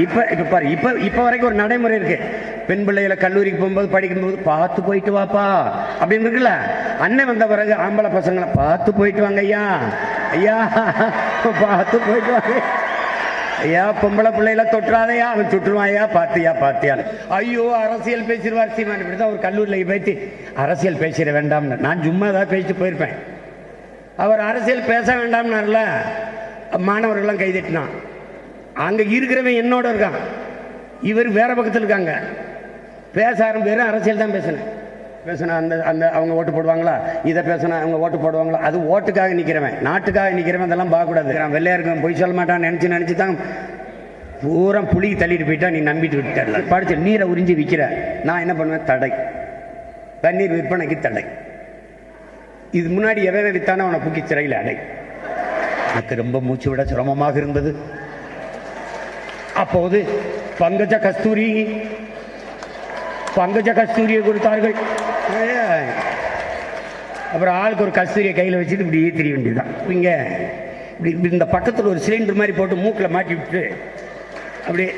இப்ப இப்ப பாரு, இப்ப வரைக்கும் ஒரு நடைமுறை இருக்கு. பெண் பிள்ளைகளை கல்லூரிக்கு போகும்போது படிக்கும்போது பார்த்து போயிட்டு வாப்பா அப்படின்னு இருக்குல்ல. அண்ணன் வந்த பிறகு ஆம்பளை பசங்களை பார்த்து போயிட்டு வாங்க ஐயா, ஐயா பார்த்து போயிட்டு வாங்க ஐயா, பொம்பளை பிள்ளைகளை தொட்டுறாதையா, அவன் தொட்டுருவான் ஐயா, பாத்தியா பாத்தியா. ஐயோ அரசியல் பேசிடுவார் சீமான். இப்படிதான் ஒரு கல்லூரியில் போயிட்டு அரசியல் பேசிட வேண்டாம்னு நான் சும்மா ஏதாவது பேசிட்டு போயிருப்பேன். அவர் அரசியல் பேச வேண்டாம்னார்ல, மாணவர்கள்லாம் கைதட்டினான். அங்க இருக்கிறவன் என்னோட இருக்கான், இவர் வேற பக்கத்தில் இருக்காங்க. பேச ஆரம்பிச்சு அரசியல் தான் பேசினா அந்த அந்த அவங்க ஓட்டு போடுவாங்களா, இதை பேசினா அவங்க ஓட்டு போடுவாங்களா, அது ஓட்டுக்காக நிற்கிறவன், நாட்டுக்காக நிற்கிறவன் அதெல்லாம் பார்க்கக்கூடாது. நான் வெள்ளையா இருக்கவன் பொய் சொல்ல மாட்டான் நினச்சி தான் பூரா புளி தள்ளிட்டு போயிட்டா நீ நம்பிட்டு விட்டுல. படிச்சு நீரை உறிஞ்சி விற்கிற, நான் என்ன பண்ணுவேன், தடை, தண்ணீர் விற்பனைக்கு தடை. இது முன்னாடி எவன் வித்தானோ அவனை புக்கி சிறையில் அடை. எனக்கு ரொம்ப மூச்சு விட சிரமமாக இருந்தது. அப்போது பங்கஜ கஸ்தூரியை கொடுத்தார்கள். அப்புறம் ஆளுக்கு ஒரு கஸ்தூரியை கையில் வச்சுட்டு இப்படியே தெரிய வேண்டியதுதான். இங்க இப்படி இந்த பக்கத்தில் ஒரு சிலிண்டர் மாதிரி போட்டு மூக்கில் மாட்டி விட்டு அப்படியே.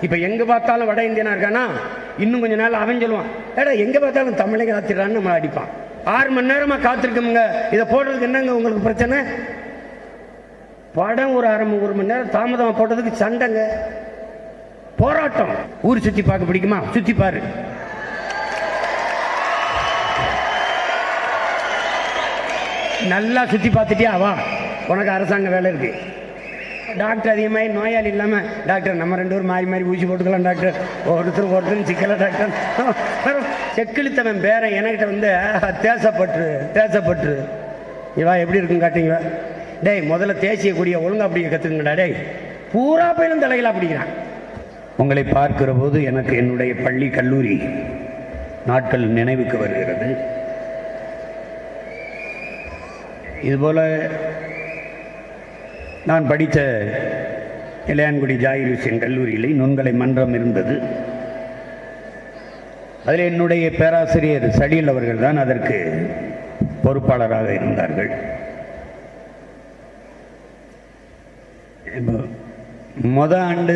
இப்போ எங்கே பார்த்தாலும் வட இந்தியனா இருக்கானா, இன்னும் கொஞ்ச நாள் அவன் சொல்லுவான், ஏடா எங்கே பார்த்தாலும் தமிழை காத்திடுறான்னு நம்மளை அடிப்பான். 6 மணி நேரமாக காத்திருக்கோங்க, இதை போடுறதுக்கு என்னங்க உங்களுக்கு பிரச்சனை? படம் ஒரு 1 மணி நேரம் தாமதமாக போட்டதுக்கு சண்டைங்க, போராட்டம். ஊர் சுற்றி பார்க்க பிடிக்குமா, சுற்றி பாரு. நல்லா சுற்றி பார்த்துட்டியா, வா உனக்கு அரசாங்க வேலை இருக்கு. டாக்டர் அதிகமாக நோயாளி இல்லாமல், டாக்டர் நம்ம 2 பேரும் மாறி மாறி ஊசி போட்டுக்கலாம் டாக்டர், ஒருத்தர் சிக்கல டாக்டர். செக்கிழுத்தவன் பேர என்கிட்ட வந்து தேசப்பற்று இவா எப்படி இருக்குன்னு காட்டுங்க. டேய் முதல்ல தேசிய கொடியை ஒழுங்கா பிடிக்க கற்றுக்குங்கடா. டேய் பூரா பயிலும் தலைகளா பிடிக்கிறான். உங்களை பார்க்கிற போது எனக்கு என்னுடைய பள்ளி கல்லூரி நாட்கள் நினைவுக்கு வருகிறது. இதுபோல நான் படித்த இளையான்குடி ஜாகிர் ஹுசேன் கல்லூரியில் நுண்கலை மன்றம் இருந்தது. அதில் என்னுடைய பேராசிரியர் சலீல் அவர்கள் தான் அதற்கு பொறுப்பாளராக இருந்தார்கள். முத ஆண்டு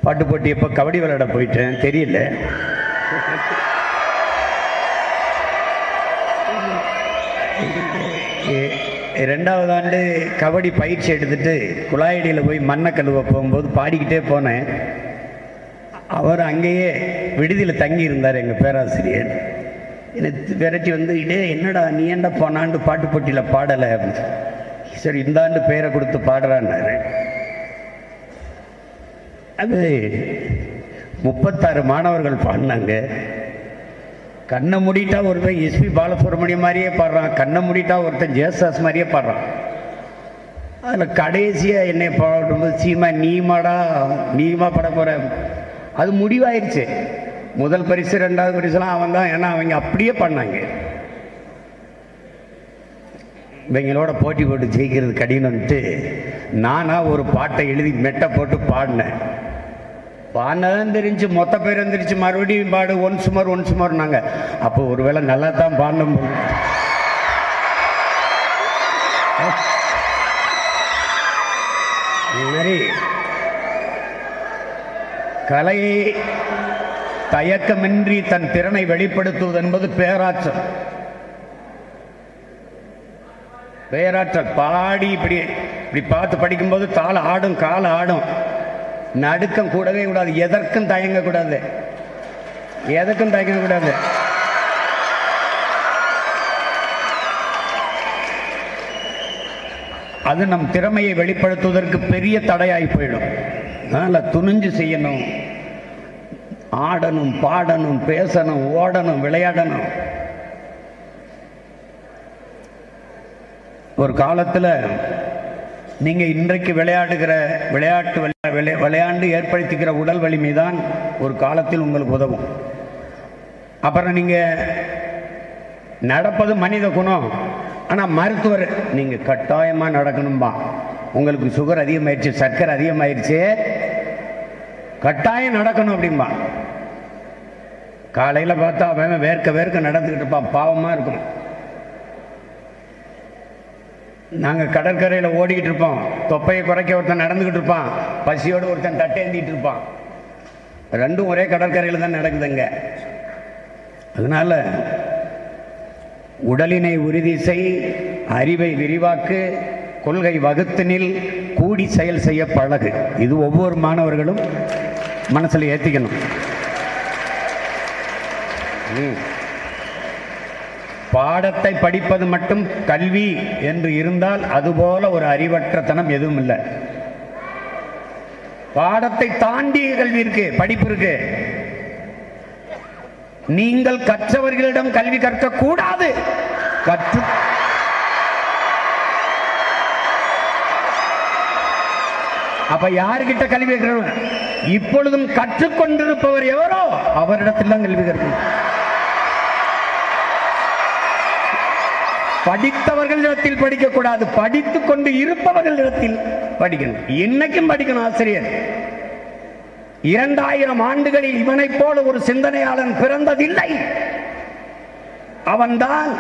பாட்டு போட்டி எப்போ கபடி விளையாட போயிட்டேன் தெரியல. ரெண்டாவது ஆண்டு கபடி பயிற்சி எடுத்துட்டு குழாயடியில் போய் மண்ணை கழுவ போகும்போது பாடிக்கிட்டே போனேன். அவர் அங்கேயே விடுதியில் தங்கி இருந்தார் எங்கள் பேராசிரியர். எனக்கு விரட்டி வந்து, இதே என்னடா நீ ஏண்டா போனாண்டு பாட்டு போட்டியில் பாடலை அப்படின்னு. சரி இந்த ஆண்டு பேரை கொடுத்து பாடுறான்னாரு. அது 36 மாணவர்கள் பாடினாங்க. கண்ணை மூடிட்டா ஒருத்தன் எஸ்பி பாலசுப்ரமணியம் மாதிரியே பாடுறான், கண்ணை மூடிட்டா ஒருத்தன் ஜேசாஸ் மாதிரியே பாடுறான். அதில் கடைசியாக என்னை பாடும்போது, சீமா நீமா பட போகிற, அது முடிவாயிருச்சு. முதல் பரிசு 2வது பரிசுலாம் அவன் தான். ஏன்னா அவங்க அப்படியே பண்ணாங்க. இவங்களோட போட்டி போட்டு ஜெயிக்கிறது கடினம்ட்டு நானாக ஒரு பாட்டை எழுதி மெட்டை போட்டு பாடினேன். பாடினதான் தெரிஞ்சு மொத்த பேர் வந்துருச்சு, மறுபடியும் பாடு ஒன்ஸ் மோர் நாங்கள். அப்போ ஒருவேளை நல்லா தான் பாடணும். இது மாதிரி கலையை தயக்கமின்றி தன் திறனை வெளிப்படுத்துவது என்பது பேராற்றல். பாடி இப்படி பார்த்து படிக்கும்போது தாள ஆடும், கால ஆடும், நடுக்கம் கூடவே கூடாது. எதற்கும் தயங்க கூடாது. அது நம் திறமையை வெளிப்படுத்துவதற்கு பெரிய தடையாய் போயிடும். அதனால துணிஞ்சு செய்யணும், ஆடணும், பாடணும், பேசணும், ஓடணும், விளையாடணும். ஒரு காலத்தில் நீங்கள் இன்றைக்கு விளையாடுகிற விளையாண்டு ஏற்படுத்திக்கிற உடல் வலிமை தான் ஒரு காலத்தில் உங்களுக்கு உதவும். அப்புறம் நீங்கள் நடப்பது மனித குணம். ஆனால் மருத்துவர் நீங்கள் கட்டாயமாக நடக்கணும்பா, உங்களுக்கு சுகர் அதிகமாயிடுச்சு, சர்க்கரை அதிகமாயிடுச்சு, கட்டாயம் நடக்கணும் அப்படிம்பா. காலையில் பார்த்தா அவன் வேர்க்க நடந்துக்கிட்டு இருப்பான், பாவமாக இருக்கும். நாங்கள் கடற்கரையில் ஓடிக்கிட்டு இருப்போம், தொப்பையை குறைக்க ஒருத்தன் நடந்துக்கிட்டு இருப்பான், பசியோடு ஒருத்தன் தட்டேந்திட்டு இருப்பான். ரெண்டும் ஒரே கடற்கரையில் தான் நடக்குதுங்க. அதனால உடலினை உறுதி செய், அறிவை விரிவாக்கு, கொள்கை வகுத்தினில், கூடி செயல் செய்ய பழகு. இது ஒவ்வொரு மாணவர்களும் மனசில் ஏற்றிக்கணும். பாடத்தை படிப்பது மட்டும் கல்வி என்று இருந்தால் அதுபோல ஒரு அறிவற்றத்தனம் எதுவும் இல்லை. பாடத்தை தாண்டிய கல்வி இருக்கு, படிப்பு இருக்கு. நீங்கள் கற்றவர்களிடம் கல்வி கற்க கூடாது. அப்ப யாருக்கிட்ட கல்வி கற்கிறோம்? இப்பொழுதும் கற்றுக்கொண்டிருப்பவர் எவரோ அவரிடத்தில் தான் கல்வி கற்கணும். படித்தவர்களிடத்தில் படிக்க கூடாது, படித்துக் கொண்டு இருப்பவர்களிடத்தில் படிக்கணும். இன்னைக்கும் படிக்கணும் ஆசிரியர். 2000 ஆண்டுகளில் இவனை போல ஒரு சிந்தனையாளன் பிறந்ததில்லை. அவன்தான்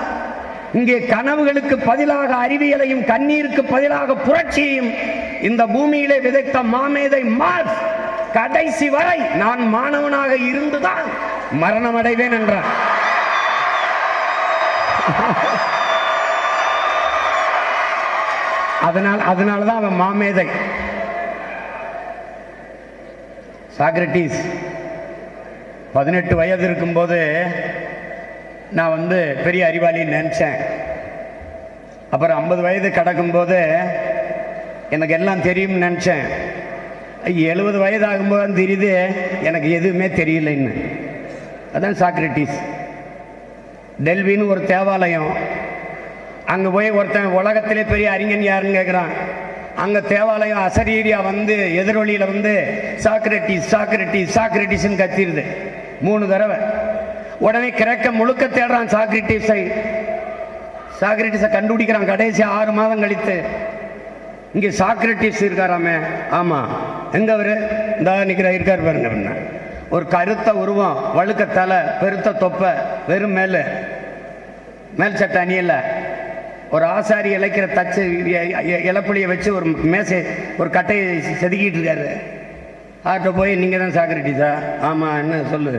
இங்கே கனவுகளுக்கு பதிலாக அறிவியலையும் கண்ணீருக்கு பதிலாக புரட்சியையும் இந்த பூமியிலே விதைத்த மாமேதை மார்க்ஸ் கடைசி வரை நான் மாணவனாக இருந்துதான் மரணம் அடைவேன் என்றான். அதனாலதான் அவன் மாமேதை. சாக்ரட்டிஸ் 18 வயது இருக்கும்போது நான் பெரிய அறிவாளின்னு நினைச்சேன். அப்புறம் 50 வயது கடக்கும்போது எனக்கு எல்லாம் தெரியும்னு நினைச்சேன். 70 வயது ஆகும்போது தெரியுது எனக்கு எதுவுமே தெரியலைன்னு. அதான் சாக்ரட்டிஸ். டெல்வின்னு ஒரு தேவாலயம், அங்கே போய் ஒருத்தன் உலகத்திலே பெரிய அறிஞன் யாருன்னு கேட்குறான். அங்கே தேவாலயம் அசரீரியா எதிரொலியில் சாக்ரட்டிஸ் சாக்ரட்டிஸ் சாக்ரட்டிஸ்ன்னு கத்திடுது 3 தடவை. உடனே கிரக்க முழுக்க தேடுறான் சாக்ரட்டிஸை கண்டுபிடிக்கிறான். கடைசி 6 மாதம் கழித்து இங்கே சாக்ரட்டிஸ் இருக்காராமே. ஆமாம், எங்க அவரு? இந்த இருக்கார் பாருங்க. ஒரு கருத்த உருவம், வழுக்க தலை, பெருத்த தொப்பை, வெறும் மேல் சட்டை அணியல, ஒரு ஆசாரி இழைக்கிற தச்சு இலப்புளியை வச்சு ஒரு மேசை ஒரு கட்டையை செதுக்கிட்டு இருக்காரு. ஆட்ட போய் நீங்கள் தான் சாக்ரட்டிஸா? ஆமாம், என்ன சொல்லு,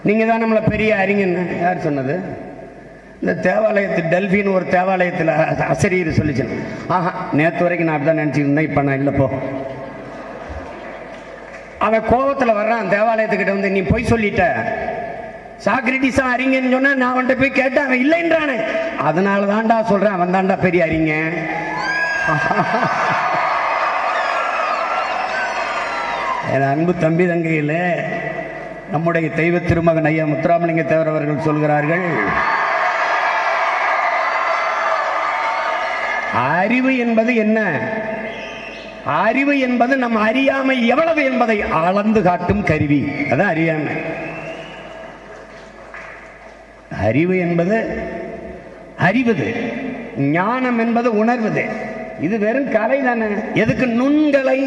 நீங்கள் தான் நம்மளை பெரிய அறிஞன்னு யார் சொன்னது? இந்த தேவாலயத்தில் டெல்பின்னு ஒரு தேவாலயத்தில் அசரீர் சொல்லிச்சு. ஆஹா, நேற்று வரைக்கும் நான் அப்படி தான் நினச்சிருந்தேன், இப்போ நான் இல்லைப்போ. அவன் கோபத்தில் வர்றான் தேவாலயத்துக்கிட்ட நீ போய் சொல்லிட்ட, சாக்ரட்டிஸா அறிஞன்னு சொன்னா நான் அவன்கிட்ட போய் கேட்டேன், அவன் இல்லைன்றானே. அதனால தான்டா சொல்றேன், அவன் தான்டா பெரிய அறிஞ. என் அன்பு தம்பி தங்கையில் நம்முடைய தெய்வ திருமகன் ஐயா முத்துராமலிங்க தேவர் அவர்கள் சொல்கிறார்கள், அறிவு என்பது என்ன? அறிவு என்பது நம் அறியாமை எவ்வளவு என்பதை அளந்து காட்டும் கருவி. அதான் அறியாமை. அறிவு என்பது அறிவது, ஞானம் என்பது உணர்வது. இது வெறும் கலை தானே. எதுக்கு நுண்கலை?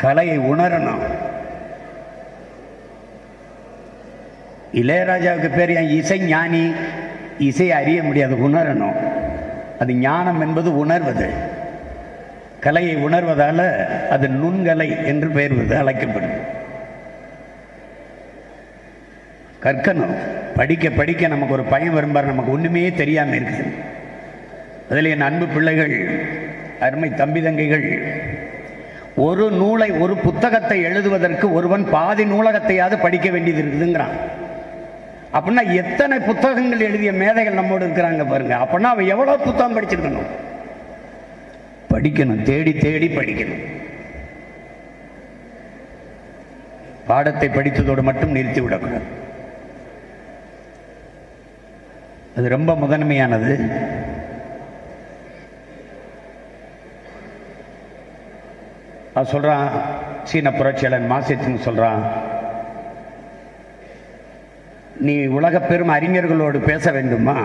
கலையை உணரணும். இளையராஜாவுக்கு பேர் இசை ஞானி. இசை அறிய முடியாது, உணரணும். அது ஞானம் என்பது உணர்வது. கலையை உணர்வதால அது நுண்கலை என்று பெயர்வது அழைக்கப்படும். கற்கணும். படிக்க படிக்க நமக்கு ஒரு பயம் வரும்பார், நமக்கு ஒண்ணுமே தெரியாம இருக்குது. அதில் என் அன்பு பிள்ளைகள், அருமை தம்பி தங்கைகள், ஒரு நூலை, ஒரு புத்தகத்தை எழுதுவதற்கு ஒருவன் பாதி நூலகத்தையாவது படிக்க வேண்டியது இருக்குதுங்கிறான். அப்படின்னா எத்தனை புத்தகங்கள் எழுதிய மேதைகள் நம்மோடு இருக்கிறாங்க பாருங்க. அப்படின்னா அவன் எவ்வளவு புத்தகம் படிச்சிருக்கணும்? படிக்கணும், தேடி தேடி படிக்கணும். பாடத்தை படித்ததோடு மட்டும் நிறுத்தி விடக்கூடாது. அது ரொம்ப முதன்மையானது. அது சொல்றான் சீன புரட்சியாளன் மாசேத்துன்னு சொல்றான், நீ உலக பெரும் அறிஞர்களோடு பேச வேண்டுமா,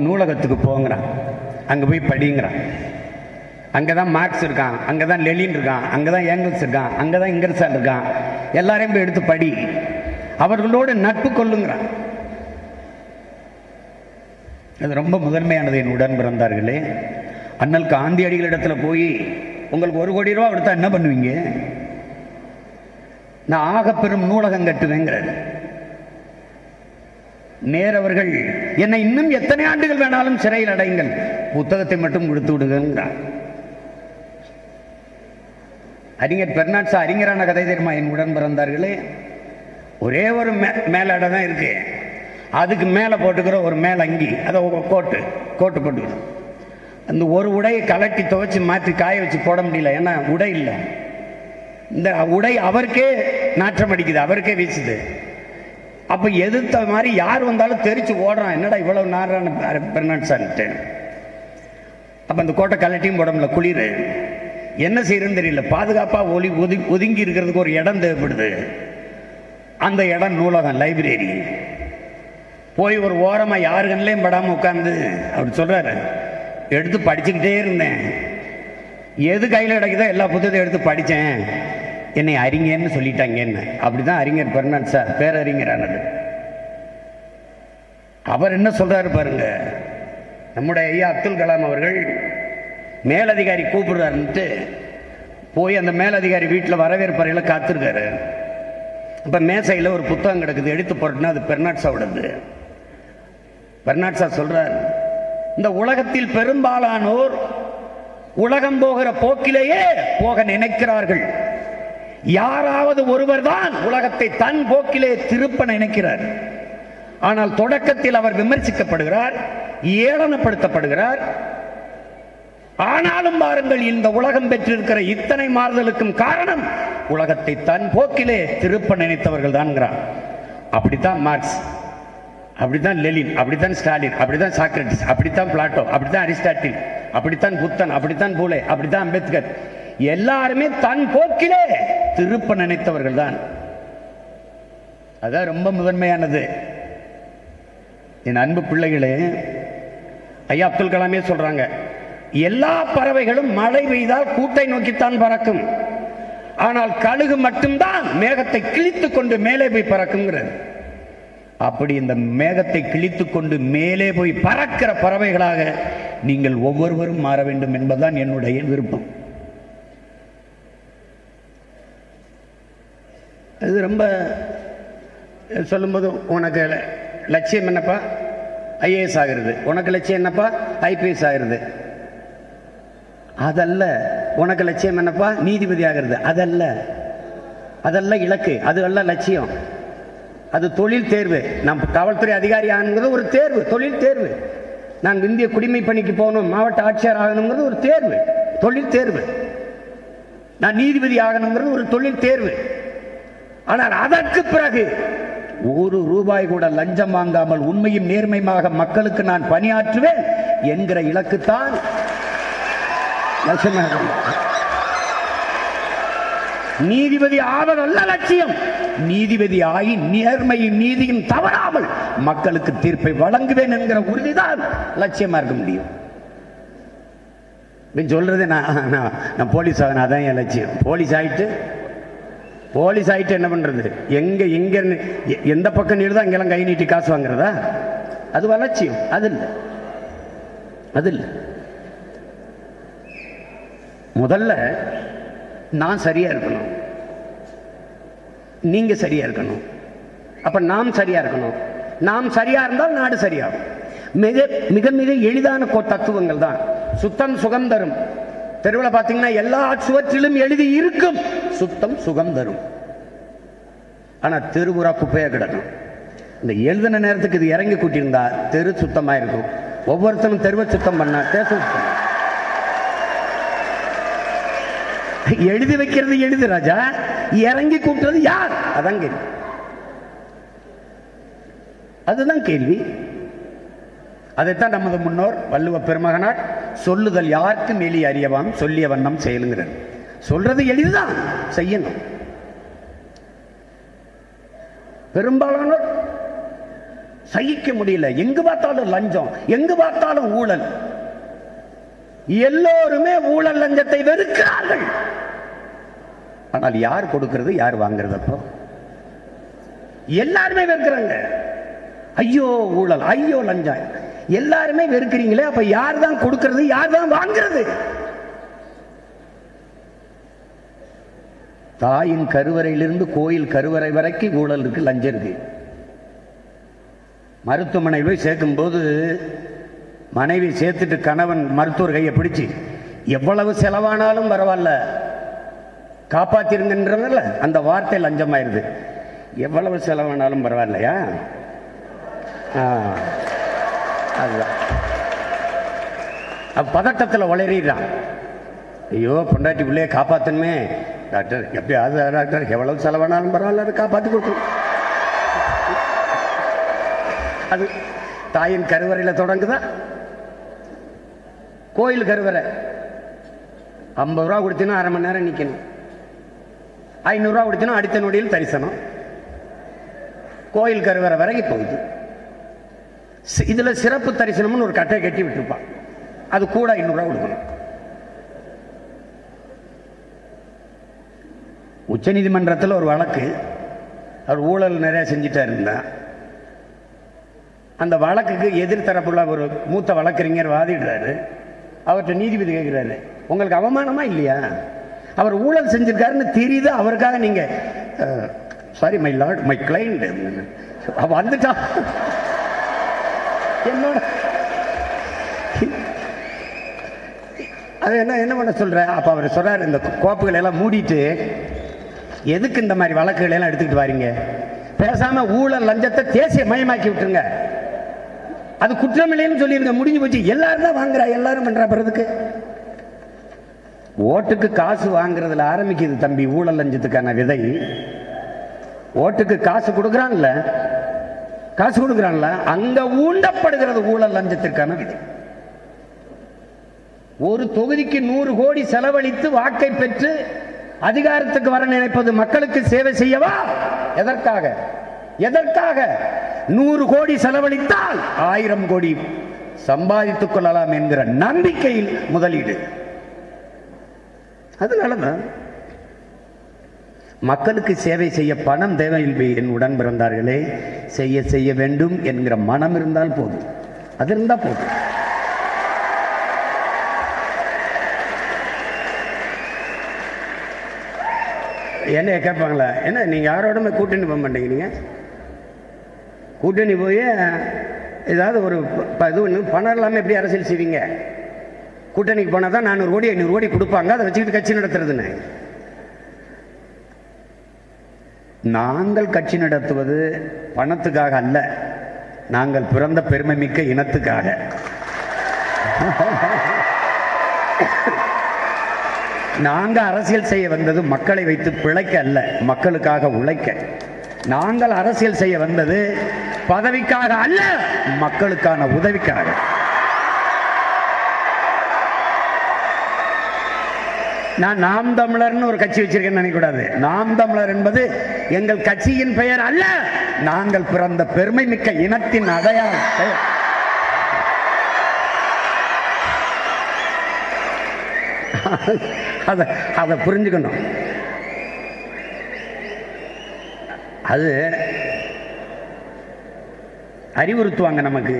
நூலகத்துக்கு போங்கிறான், அங்கே போய் படிங்கிறான். அங்கே தான் மார்க்ஸ் இருக்கான், அங்கே தான் லெனின் இருக்கான், அங்கே தான் ஏங்கல்ஸ் இருக்கான், அங்கே தான் இங்கர்சான் இருக்கான். எல்லாரையும் போய் எடுத்து படி, அவர்களோடு நட்பு கொள்ளுங்கிறான். அது ரொம்ப முதன்மையானது. என் உடன் பிறந்தார்களே, அண்ணல் காந்தியடிகளிடத்தில் போய் உங்களுக்கு 1 கோடி ரூபா கொடுத்தா என்ன பண்ணுவீங்க? நான் ஆகப்பெரும் நூலகம் கட்டுவேங்கிறார். நேரவர்கள் என்னை இன்னும் எத்தனை ஆண்டுகள் வேணாலும் சிறையில் அடையுங்கள், புத்தகத்தை மட்டும் கொடுத்து விடுங்கிறார். அறிஞர் பெர்னாட்ஷா அறிஞரான கதை தெரியுமா? என் உடன் பிறந்தார்களே, ஒரே ஒரு மேலாடை தான் இருக்கு, அதுக்கு மேலே போட்டுக்கிற ஒரு மேலங்கி, அதை கோட்டு போட்டுக்கிறோம். அந்த ஒரு உடையை கலட்டி துவைச்சு மாற்றி காய வச்சு போட முடியல, ஏன்னா உடை இல்லை. இந்த உடை அவருக்கே நாற்றம் அடிக்குது, அவருக்கே வீசுது. அப்போ எதிர்த்த மாதிரி யார் வந்தாலும் தெரிச்சு ஓடுறான், என்னடா இவ்வளவு நாரான பெர்னாட்ஷான்ட்டு. அப்போ அந்த கோட்டை கலட்டியும் போட முடியல, குளிர். என்ன செய்யறதுன்னு தெரியல. பாதுகாப்பாக ஒதுங்கி இருக்கிறதுக்கு ஒரு இடம் தேவைப்படுது. அந்த இடம் நூலகம், லைப்ரரி. போய் ஒரு ஓரமாக யாரு கண்ணிலையும் படாமல் உட்காந்து அவர் சொல்றாரு, எடுத்து படிச்சுக்கிட்டே இருந்தேன், எது கையில் கிடைக்குதோ எல்லா புத்தகத்தையும் எடுத்து படித்தேன், என்னை அறிஞர்னு சொல்லிட்டாங்க. என்ன அப்படிதான் அறிஞர் பெர்னாட்ஷா பேரறிஞரானது. அவர் என்ன சொல்றாரு பாருங்க. நம்முடைய ஐயா அப்துல் கலாம் அவர்கள் மேலதிகாரி கூப்பிடுறாருன்ட்டு போய் அந்த மேலதிகாரி வீட்டில் வரவேற்பறையில காத்திருக்காரு. இப்போ மேசையில் ஒரு புத்தகம் கிடக்குது, எடுத்து போட்டுனா அது பெர்னாட்ஷாவோடது. பெர்னாட்ஷா சொல்றார், இந்த உலகத்தில் பெரும்பாலானோர் உலகம் போகிற போக்கிலேயே போக நினைக்கிறார்கள். யாராவது ஒருவர் தான் உலகத்தை தன் போக்கிலே திருப்ப நினைக்கிறார். ஆனால் தொடக்கத்தில் அவர் விமர்சிக்கப்படுகிறார், ஏளனப்படுத்தப்படுகிறார். ஆனாலும் பாருங்கள், இந்த உலகம் பெற்றிருக்கிற இத்தனை மாறுதலுக்கும் காரணம் உலகத்தை தன் போக்கிலே திருப்ப நினைத்தவர்கள் தான். அப்படித்தான் மார்க்ஸ், அப்படித்தான் லெனின், அப்படித்தான் ஸ்டாலின், அப்படித்தான் சாக்ரட்டிஸ், அப்படித்தான் பிளாட்டோ, அப்படித்தான் அரிஸ்டாட்டில், அப்படித்தான் புத்தன், அப்படித்தான் பூலே, அப்படித்தான் அம்பேத்கர். எல்லாருமே தன் போக்கிலே திருப்ப நினைத்தவர்கள் தான். அதான் ரொம்ப முதன்மையானது. என் அன்பு பிள்ளைகளே, ஐயா அப்துல் கலாமே சொல்றாங்க, எல்லா பறவைகளும் மழை பெய்தால் கூட்டை நோக்கித்தான் பறக்கும், ஆனால் கழுகு மட்டும்தான் மேகத்தை கிழித்துக் கொண்டு மேலே போய் பறக்குங்கிறது. அப்படி இந்த மேகத்தை கிழித்துக் கொண்டு மேலே போய் பறக்கிற பறவைகளாக நீங்கள் ஒவ்வொருவரும் மாற வேண்டும் என்பதுதான் என்னுடைய விருப்பம். அது ரொம்ப சொல்லும்போது, உனக்கு லட்சியம் என்னப்பா? ஐஏஎஸ் ஆகிறது. உனக்கு லட்சியம் என்னப்பா? ஐபிஎஸ் ஆகிறது. அதல்ல. உனக்கு லட்சியம் என்னப்பா? நீதிபதி ஆகிறது. அதல்ல, அதல்ல இலக்கு, அது அல்ல லட்சியம். அது தொழில் தேர்வு. நம் காவல்துறை அதிகாரி ஆகணுங்கிறது ஒரு தேர்வு, தொழில் தேர்வு. நான் இந்திய குடிமை பணிக்கு போகணும், மாவட்ட ஆட்சியர் ஆகணுங்கிறது ஒரு தேர்வு, தொழில் தேர்வு. நான் நீதிபதி ஆகணுங்கிறது ஒரு தொழில் தேர்வு. ஆனால் அதற்கு பிறகு ₹1 கூட லஞ்சம் வாங்காமல் உண்மையும் நேர்மையாக மக்களுக்கு நான் பணியாற்றுவேன் என்கிற இலக்குத்தான் நீதிபதி ஆவதல்ல லட்சியம். நீதிபதி ஆகி நேர்மையும் நீதியும் தவறாமல் மக்களுக்கு தீர்ப்பை வழங்குவேன் என்கிற உறுதிதான் லட்சியமா இருக்க முடியும். சொல்றது நான் போலீஸ் ஆகணும், அதான் என் லட்சியம். போலீஸ் ஆயிட்டு என்ன பண்றது? எங்க எந்த பக்கம் நீடுதோ அங்கெல்லாம் கை நீட்டி காசு வாங்குறதா? அது வளர்ச்சியும். அது இல்லை. முதல்ல நான் சரியா இருக்கணும், நீங்க சரியா இருக்கணும். அப்ப நாம் சரியா இருக்கணும். நாம் சரியா இருந்தால் நாடு சரியாகும். மிக மிக எளிதான தத்துவங்கள் தான். சுத்தம் சுகம் தரும். தெருவில் பார்த்தீங்கன்னா எல்லா சுவற்றிலும் எழுதி இருக்கும், சுத்தம் சுகம் தரும். ஆனா தெருவுரா குப்பையா கிடக்கும். இந்த எழுதின நேரத்துக்கு இது இறங்கி கூட்டியிருந்தா தெரு சுத்தமா இருக்கும். ஒவ்வொருத்தரும் தெருவை சுத்தம் பண்ணா தேச சுத்தம். எழுதி வைக்கிறது எழுது ராஜா, இறங்கி கூட்டுறது யார்? அதான் கேள்வி. அதுதான் கேள்வி. அதைத்தான் நமது முன்னோர் வள்ளுவ பெருமகனார் சொல்லுதல் யாருக்கும் எளி அறியவாம், சொல்லிய வண்ணம் செயலுங்கிறார். சொல்றது எளிதுதான், செய்யணும். பெரும்பாலானோர் சகிக்க முடியல. எங்கு பார்த்தாலும் லஞ்சம், எங்கு பார்த்தாலும் ஊழல். எல்லோருமே ஊழல் லஞ்சத்தை வெறுக்கிறார்கள். ஆனால் யார் கொடுக்கிறது, யார் வாங்குறது? அப்போ எல்லாருமே வெறுக்கிறாங்க. ஐயோ ஊழல், ஐயோ லஞ்சம். எல்லாருமே வெறுக்கிறீங்களே, அப்ப யார் தான் கொடுக்கிறது, யார் தான் வாங்குறது? தாயின் கருவறையிலிருந்து கோயில் கருவறை வரைக்கும் ஊழல் இருக்கு, லஞ்சம் இருக்கு. மருத்துவமனையில் போய் சேர்க்கும் போது மனைவி சேர்த்துட்டு கணவன் மருத்துவர் கையை பிடிச்சு எவ்வளவு செலவானாலும் பரவாயில்ல காப்பாத்திருங்கன்றதுல அந்த வார்த்தை லஞ்சமாயிருது. எவ்வளவு செலவானாலும் பரவாயில்லையா? அதுதான் பதட்டத்தில் வளரிடுறான். ஐயோ பொண்டாட்டி பிள்ளைய காப்பாற்றணுமே டாக்டர், எப்படியாவது டாக்டர் எவ்வளவு செலவானாலும் பரவாயில்ல, அதை காப்பாற்றி கொடுக்கணும். அது தாயின் கருவறையில் தொடங்குதா? கோயில் கருவறை 50 ரூபா கொடுத்தீங்கன்னா அரை மணி நேரம் நிற்கணும், 500 ரூபா கொடுத்தீங்கன்னா அடுத்த நொடியில் தரிசனம். கோயில் கருவறை வரைக்கும் போகுது. இதுல சிறப்பு தரிசனம்னு ஒரு கட்டை கட்டி விட்டுருப்பான், அது கூட 500 ரூபா கொடுக்கணும். உச்ச நீதிமன்றத்தில் ஒரு வழக்கு, அவர் ஊழல் நிறைய செஞ்சுட்டா இருந்தா, அந்த வழக்குக்கு எதிர்த்தரப்புள்ள ஒரு மூத்த வழக்கறிஞர் வாதிடுறாரு. அவர்கிட்ட நீதிபதி கேட்கிறாரு, உங்களுக்கு அவமானமா இல்லையா? அவர் ஊழல் செஞ்சிருக்காருன்னு தெரியுது, அவருக்காக நீங்க sorry my Lord my client வந்துட்டா என்னோட அது என்ன பண்ண சொல்ற? அப்ப அவர் சொல்றாரு, இந்த கோப்புகளை எல்லாம் மூடிட்டு எதுக்கு இந்த மாதிரி வழக்குகளை எல்லாம் எடுத்துக்கிட்டு வாரீங்க? பேசாம ஊழல் லஞ்சத்தை தேசிய மயமாக்கி விட்டுருங்க, அது குற்றமில்லைன்னு சொல்லிருங்க, முடிஞ்சு போச்சு. எல்லாரும் தான் வாங்குறா, எல்லாரும் பண்றா. பிறதுக்கு ஓட்டுக்கு காசு வாங்குறதுல ஆரம்பிக்குது தம்பி ஊழல் லஞ்சத்துக்கான விதை. ஓட்டுக்கு காசு கொடுக்குறான்ல, காசு கொடுக்குறான்ல, அங்க ஊண்டப்படுகிறது ஊழல் லஞ்சத்திற்கான விதை. ஒரு தொகுதிக்கு 100 கோடி செலவழித்து வாக்கை பெற்று அதிகாரத்துக்கு வர நினைப்பது மக்களுக்கு சேவை செய்யவா? எதற்காக? எதற்காக? 100 கோடி செலவழித்தால் 1000 கோடி சம்பாதித்துக் கொள்ளலாம் என்கிற நம்பிக்கையில் முதலீடு. அதனாலதான் மக்களுக்கு சேவை செய்ய பணம் தேவையில்லை. என் உடன் பிறந்தார்களே, செய்ய செய்ய வேண்டும் என்கிற மனம் இருந்தால் போதும், அது இருந்தா போதும். என்ன கேட்பாங்களா, என்ன நீங்க யாரோட கூட்டணி போக மாட்டேங்கிறீங்க? கூட்டணி போய் ஏதாவது ஒரு இது பணம் இல்லாமல் எப்படி அரசியல் செய்வீங்க? கூட்டணிக்கு போனால் தான் 400 கோடி 500 கோடி கொடுப்பாங்க, அதை வச்சுக்கிட்டு கட்சி நடத்துறதுன்னு. நாங்கள் கட்சி நடத்துவது பணத்துக்காக அல்ல, நாங்கள் பிறந்த பெருமை மிக்க இனத்துக்காக. நாங்க அரசியல் செய்ய வந்தது மக்களை வைத்து பிழைக்க அல்ல, மக்களுக்காக உழைக்க. நாங்கள் அரசியல் செய்ய வந்தது பதவிக்காக அல்ல, மக்களுக்கான உதவிக்காக. நான் நாம் தமிழர்னு ஒரு கட்சி வச்சிருக்கேன்னு நினைக்கக்கூடாது. நாம் தமிழர் என்பது எங்கள் கட்சியின் பெயர் அல்ல, நாங்கள் பிறந்த பெருமை மிக்க இனத்தின் அடையாளம். அதை புரிஞ்சுக்கணும். அது அறிவுறுத்துவாங்க நமக்கு,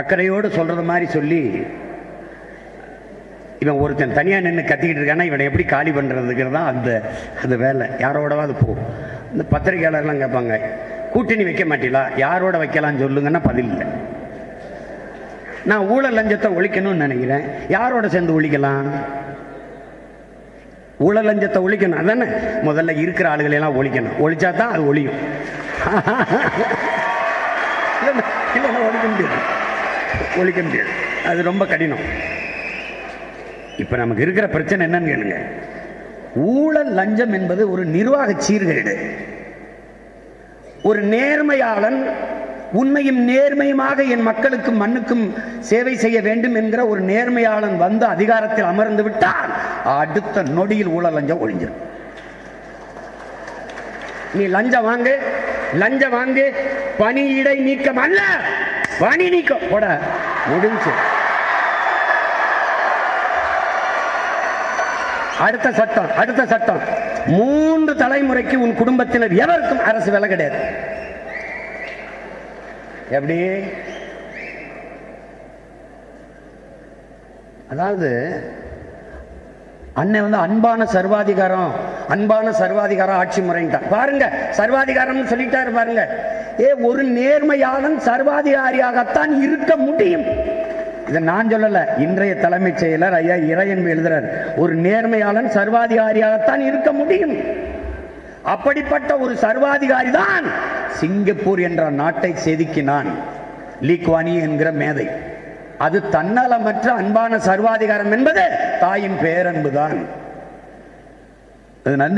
அக்கறையோடு சொல்றது மாதிரி சொல்லி. இவன் ஒருத்தன் தனியா நின்று கத்திக்கிட்டு இருக்கானா, இவனை எப்படி காலி பண்றதுங்கிறது தான் அந்த வேலை. யாரோடவாது போ. இந்த பத்திரிகையாளர்லாம் கேட்பாங்க, கூட்டணி வைக்க மாட்டீங்களா, யாரோட வைக்கலாம்னு சொல்லுங்கன்னா பதில் இல்லை. நான் ஊழல் லஞ்சத்தை ஒழிக்கணும்னு நினைக்கிறேன், யாரோட சேர்ந்து ஒழிக்கலாம்? ஊழல் லஞ்சத்தை ஒழிக்கணும் அதானே, முதல்ல இருக்கிற ஆளுகளை எல்லாம் ஒழிக்கணும், ஒழிச்சா தான் அது ஒழியும். இல்லைன்னா ஒழிக்க முடியாது, ஒழிக்க முடியாது, அது ரொம்ப கடினம். இப்ப நமக்கு இருக்கிற பிரச்சனை என்னன்னு கேளுங்க. ஊழல் லஞ்சம் என்பது ஒரு நிர்வாக சீர்கேடு. ஒரு நேர்மையாளன் உண்மையும் நேர்மையுமாக என் மக்களுக்கும் மண்ணுக்கும் சேவை செய்ய வேண்டும் என்கிற ஒரு நேர்மையாளன் வந்து அதிகாரத்தில் அமர்ந்து விட்டால் அடுத்த நொடியில் ஊழல் லஞ்சம் ஒழிஞ்சிடும். நீ லஞ்சம் வாங்கு, பணியிடை நீக்கம் அல்ல, பணி நீக்கம் போட முடிஞ்சு. அடுத்த சட்டம் 3 தலைமுறைக்கு உன் குடும்பத்தினர் எவருக்கும் அரசு வேலை கிடையாது. எப்படி? அதாவது அண்ணன் வந்து அன்பான சர்வாதிகாரம் ஆட்சி முறைன்ட்டான். பாருங்க, சர்வாதிகாரம் சொல்லிட்டாரு பாருங்க. ஒரு நேர்மையாளன் சர்வாதிகாரியாகத்தான் இருக்க முடியும். இதை நான் சொல்லல, இன்றைய தலைமைச் செயலர் ஐயா இறையன்பு எழுதுறார். ஒரு நேர்மையாளன் சர்வாதிகாரியாகத்தான் இருக்க முடியும். அப்படிப்பட்ட ஒரு சர்வாதிகாரி தான் சிங்கப்பூர் என்ற நாட்டை செதுக்கினான், லீ குவான் யூ என்கிற மேதை. அது தன்னலமற்ற அன்பான சர்வாதிகாரம் என்பது தாயின் பேரன்புதான்.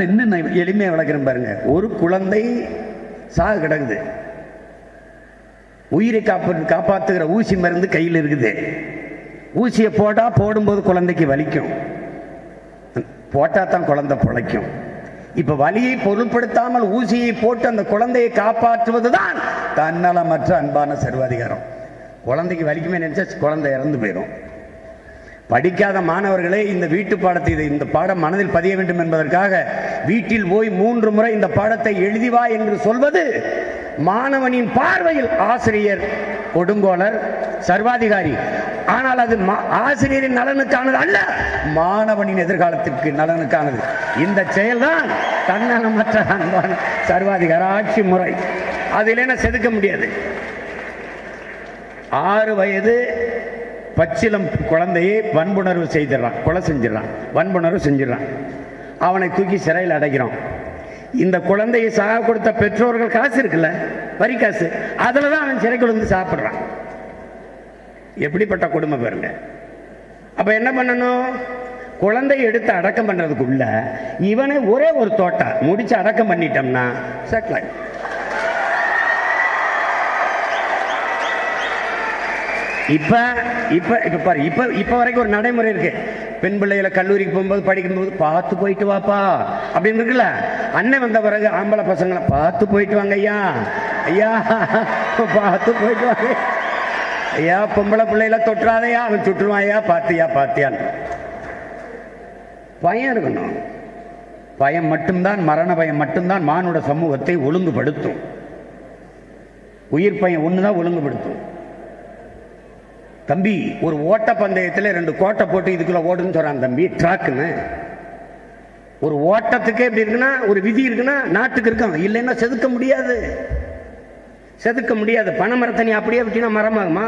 இன்னும் எளிமையா விளக்கிறேன் பாருங்க. ஒரு குழந்தை சாக கிடக்குது, உயிரை காப்பாற்றுகிற ஊசி மருந்து கையில் இருக்குது. ஊசியை போடும்போது குழந்தைக்கு வலிக்கும், போட்டா தான் குழந்தை பிழைக்கும். இப்ப வலியை பொருட்படுத்தாமல் ஊசியை போட்டு அந்த குழந்தையை காப்பாற்றுவதுதான் தன்னலமற்ற அன்பான சர்வாதிகாரம். குழந்தைக்கு வலிக்குமே நினைச்சா குழந்தை இறந்து போயிடும். படிக்காத மாணவர்களே, இந்த வீட்டு பாடத்தை இந்த பாடம் மனதில் பதிய வேண்டும் என்பதற்காக வீட்டில் போய் 3 முறை இந்த பாடத்தை எழுதி வா என்று சொல்வது மாணவனின் பார்வையில் ஆசிரியர் கொடுங்கோலர், சர்வாதிகாரி. ஆனால் அது ஆசிரியரின் நலனுக்கானது அல்ல, மாணவனின் எதிர்காலத்திற்கு நலனுக்கானது. இந்த செயல்தான் தன்னலமற்ற அன்பான சர்வாதிகார ஆட்சி முறை. அதில் என்ன செதுக்க முடியாது. 6 வயது பச்சிலம் குழந்தையை வன்புணர்வு செய்திடறான், கொலை செஞ்சிடறான், வன்புணர்வு செஞ்சிடறான். அவனை தூக்கி சிறையில் அடைக்கிறான். இந்த குழந்தையை சாக கொடுத்த பெற்றோர்கள் காசு இருக்குல்ல, வரி காசு, அதில் தான் அவன் சிறைக்குள்ள வந்து சாப்பிட்றான். எப்படிப்பட்ட கொடுமை பாருங்க. அப்ப என்ன பண்ணணும்? குழந்தையை எடுத்து அடக்கம் பண்றதுக்குள்ள இவனை ஒரே ஒரு தோட்டா முடிச்சு அடக்கம் பண்ணிட்டோம்னா செட்டில். இப்ப இப்ப இப்ப பாரு, இப்ப வரைக்கும் ஒரு நடைமுறை இருக்கு. பெண் பிள்ளைகளை கல்லூரிக்கு போகும்போது படிக்கும்போது பார்த்து போயிட்டு வாப்பா அப்படின்னு இருக்குல்ல. அண்ணன் வந்த பிறகு ஆம்பளை பசங்களை பார்த்து போயிட்டு வாங்க ஐயா, ஐயா பார்த்து போயிட்டு வாங்க ஐயா, பொம்பளை பிள்ளைகளை தொட்டுறாதையா, அவன் சுட்டுருவான் ஐயா, பாத்தியான்னு. பயம் இருக்கணும். பயம் மட்டும்தான், மரண பயம் மட்டும்தான் மானுட சமூகத்தை ஒழுங்குபடுத்தும். உயிர் பயம் ஒண்ணுதான் ஒழுங்குபடுத்தும். தம்பி, ஒரு ஓட்ட பந்தயத்தில் 2 கோட்டை போட்டு இதுக்குள்ள ஓடுன்னு சொல்றான் தம்பி, ட்ராக்குன்னு. ஒரு ஓட்டத்துக்கு எப்படி இருக்குன்னா ஒரு விதி இருக்குன்னா நாட்டுக்கு இருக்கும், இல்லைன்னா செதுக்க முடியாது, செதுக்க முடியாது. பனை மரத்தை நீ அப்படியே விட்டினா மரமாகுமா?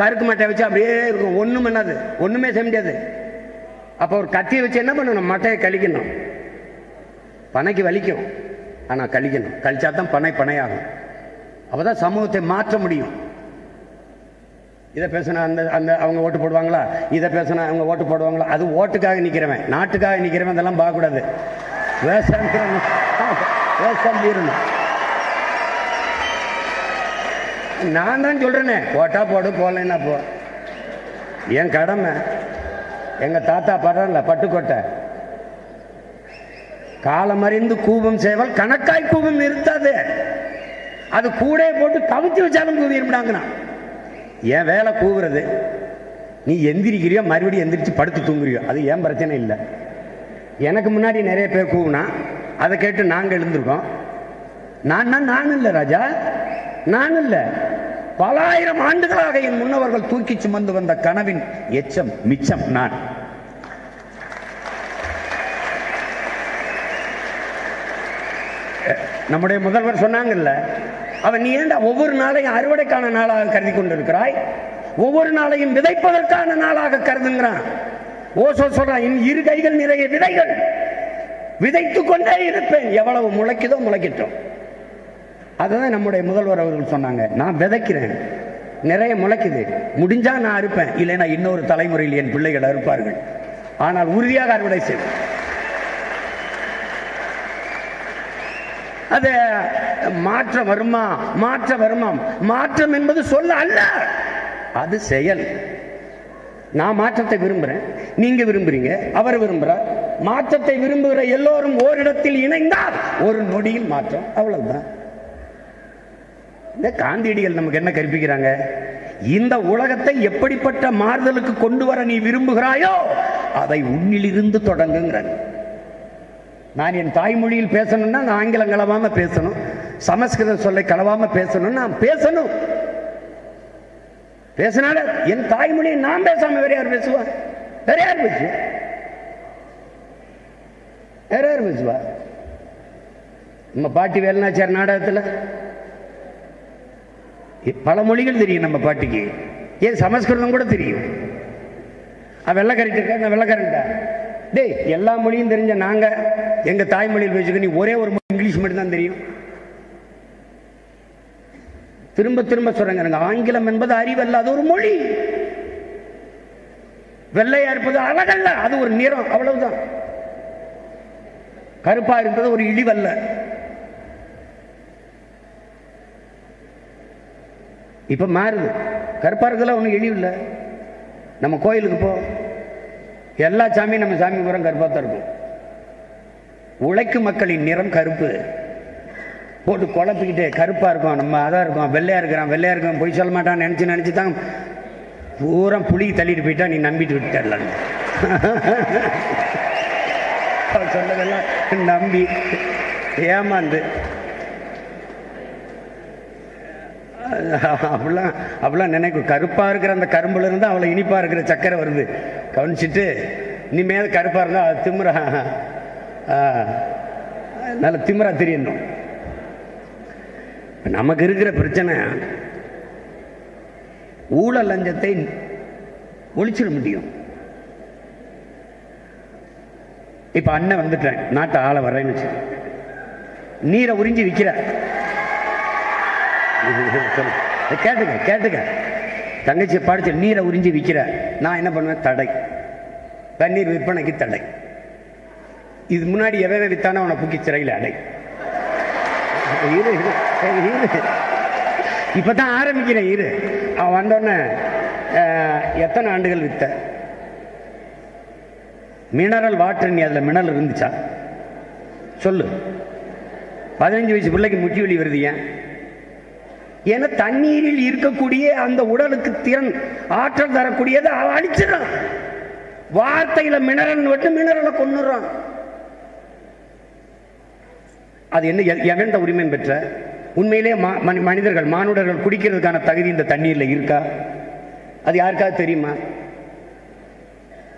கருக்கு மட்டை வச்சு அப்படியே இருக்கும், ஒண்ணும் பண்ணாது, ஒண்ணுமே செய்ய முடியாது. அப்போ ஒரு கத்தியை வச்சு என்ன பண்ணணும்? மட்டையை கழிக்கணும். பனைக்கு வலிக்கும், ஆனா கழிக்கணும். கழிச்சா தான் பனையாகும். அப்பதான் சமூகத்தை மாற்ற முடியும். இதை பேசினா அந்த அவங்க ஓட்டு போடுவாங்களா, இதை பேசினா அவங்க ஓட்டு போடுவாங்களா? அது ஓட்டுக்காக நிற்கிறவன், நாட்டுக்காக நிற்கிறவன் அதெல்லாம் பார்க்கக்கூடாது. விவசாயம் நான் தான் சொல்றேனே, போட்டா போடு, போடலைன்னா போ, என் கடமை. எங்க தாத்தா படுறல பட்டுக்கோட்டை, காலமறிந்து கூபம் சேவல் கணக்காய் கூபம் நிறுத்தாது. அது கூட போட்டு கவிச்சு வச்சாலும் கூவிருந்தாங்கன்னா என் வேலை கூவுறது. நீ எந்திரிக்கிறியோ மறுபடியும் எந்திரிச்சு படுத்து தூங்குறியோ அது ஏன் பிரச்சனை இல்லை. எனக்கு முன்னாடி நிறைய பேர் கூவுனா அதை கேட்டு நாங்கள் எழுந்திருக்கோம். நான் இல்லை ராஜா, நான் இல்லை. பல ஆயிரம் ஆண்டுகளாக என் முன்னவர்கள் தூக்கி சுமந்து வந்த கனவின் எச்சம் மிச்சம் நான். நம்முடைய முதல்வர் சொன்னாங்கல்ல, அவன் நீ ஏண்டா ஒவ்வொரு நாளையும் அறுவடைக்கான நாளாக கருதி கொண்டிருக்கிறாய், ஒவ்வொரு நாளையும் விதைப்பதற்கான நாளாக கருதுங்கிறான். ஓசோ சொல்றான், என் 2 கைகள் நிறைய விதைகள், விதைத்துக் கொண்டே இருப்பேன், எவ்வளவு முளைக்குதோ முளைக்கட்டும். அதுதான் நம்முடைய முதல்வர் அவர்கள் சொன்னாங்க. நான் விதைக்கிறேன், நிறைய முளைக்குது, முடிஞ்சா நான் அறுப்பேன், இல்லைன்னா இன்னொரு தலைமுறையில் என் பிள்ளைகள் அறுப்பார்கள், ஆனால் உறுதியாக அறுவடை செய்வேன். அது மாற்றம் வருமா? மாற்றம் என்பது சொல்ல அல்ல, அது செயல். நான் மாற்றத்தை விரும்புறேன், நீங்க விரும்புறீங்க, அவர் விரும்புறார். மாற்றத்தை விரும்புகிற எல்லோரும் ஓரிடத்தில் இணைந்தால் ஒரு நொடியில் மாற்றம், அவ்வளவுதான். இந்த காந்தியடிகள் நமக்கு என்ன கற்பிக்கிறாங்க? இந்த உலகத்தை எப்படிப்பட்ட மாறுதலுக்கு கொண்டு வர நீ விரும்புகிறாயோ அதை உன்னிலிருந்து தொடங்குங்கிறார். நான் என் தாய்மொழியில் பேசணும்னா ஆங்கிலம் கலவாம பேசணும், சமஸ்கிருத சொல்லை கலவாம பேசணும், நான் பேசணும். பேசினால என் தாய்மொழியை நான் பேசாம வேற யார் பேசுவா? வேற யார் பேசுவா? வேற யார் பேசுவா? நம்ம பாட்டி வேலுநாச்சியார் நாடகத்தில் பல மொழிகள் தெரியும் நம்ம பாட்டிக்கு. ஏன் சமஸ்கிருதம் கூட தெரியும். வெள்ளக்காரிட்டு இருக்கா, நான் வெள்ளக்காரன்டா. டேய், எல்லா மொழியும் தெரிஞ்ச நாங்க எங்க தாய்மொழியில் பேசுக்க, நீ ஒரே ஒரு மொழி இங்கிலீஷ் மட்டும் தான் தெரியும். திரும்ப திரும்ப சொல்றாங்க, எனக்கு ஆங்கிலம் என்பது அறிவல்ல, அது ஒரு மொழி. வெள்ளையா இருப்பது அழகல்ல, அது ஒரு நிறம், அவ்வளவுதான். கருப்பா இருப்பது ஒரு இழிவல்ல. இப்ப மாறுது. கருப்பா இருக்கல ஒன்றும் இழிவு இல்லை. நம்ம கோயிலுக்கு போ, எல்லா சாமியும் நம்ம சாமி பூரா கருப்பா தான் இருக்கும். உழைக்கும் மக்களின் நிறம் கருப்பு. போட்டு குழப்பிக்கிட்டு கருப்பா இருக்கும், நம்ம அதான் இருக்கும், வெள்ளையா இருக்கிறான் வெள்ளையா இருக்கான் பொய் சொல்ல மாட்டான்னு நினைச்சு தான் பூரா புளி தள்ளிட்டு போயிட்டா நீ நம்பிட்டு விட்டுடலாம். சொன்னதெல்லாம் நம்பி ஏமாந்து அப்படிலாம் நினைக்கும். கருப்பா இருக்கிற அந்த கரும்புல இருந்து அவளை இனிப்பா இருக்கிற சக்கரை வருது கவனிச்சுட்டு, இனிமேல் கருப்பா இருந்தா அது திமுறா, நல்ல திமுறா தெரியணும். நமக்கு இருக்கிற பிரச்சனை ஊழல் லஞ்சத்தை ஒழிச்சிட முடியும். இப்ப அண்ணன் வந்துட்டேன், நாட்டை ஆள வரேன்னு வச்சு நீரை உறிஞ்சி விற்கிற, கேட்டுக்க கேட்டுக்க, தங்கச்சி படிச்ச நீரை உறிஞ்சி விற்கிற, நான் என்ன பண்ணுவேன்? தடை, தண்ணீர் விற்பனைக்கு தடை. இது முன்னாடி எவன் வித்தானோ அவனை புக்கி சிறையில் அடை. இப்பதான் ஆரம்பிக்கிறேன். இரு, அவன் வந்தோடனே எத்தனை ஆண்டுகள் வித்த மினரல் வாட்டர், நீ அதுல மினரல் இருந்துச்சா சொல்லு. 15 வயசு பிள்ளைக்கு முட்டி வலி வருது ஏன்? ஏன்னா தண்ணீரில் இருக்கக்கூடிய அந்த உடலுக்கு திறன் ஆற்றல் தரக்கூடியதை அவன் அடிச்சிடறான். வார்த்தையில மினரல் விட்டு மினரலை கொண்டுறான். அது என்ன எவன்ட உரிமை பெற்ற? உண்மையிலே மனிதர்கள் மானுடர்கள் குடிக்கிறதுக்கான தகுதி இந்த தண்ணீர்ல இருக்கா? அது யாருக்காவது தெரியுமா?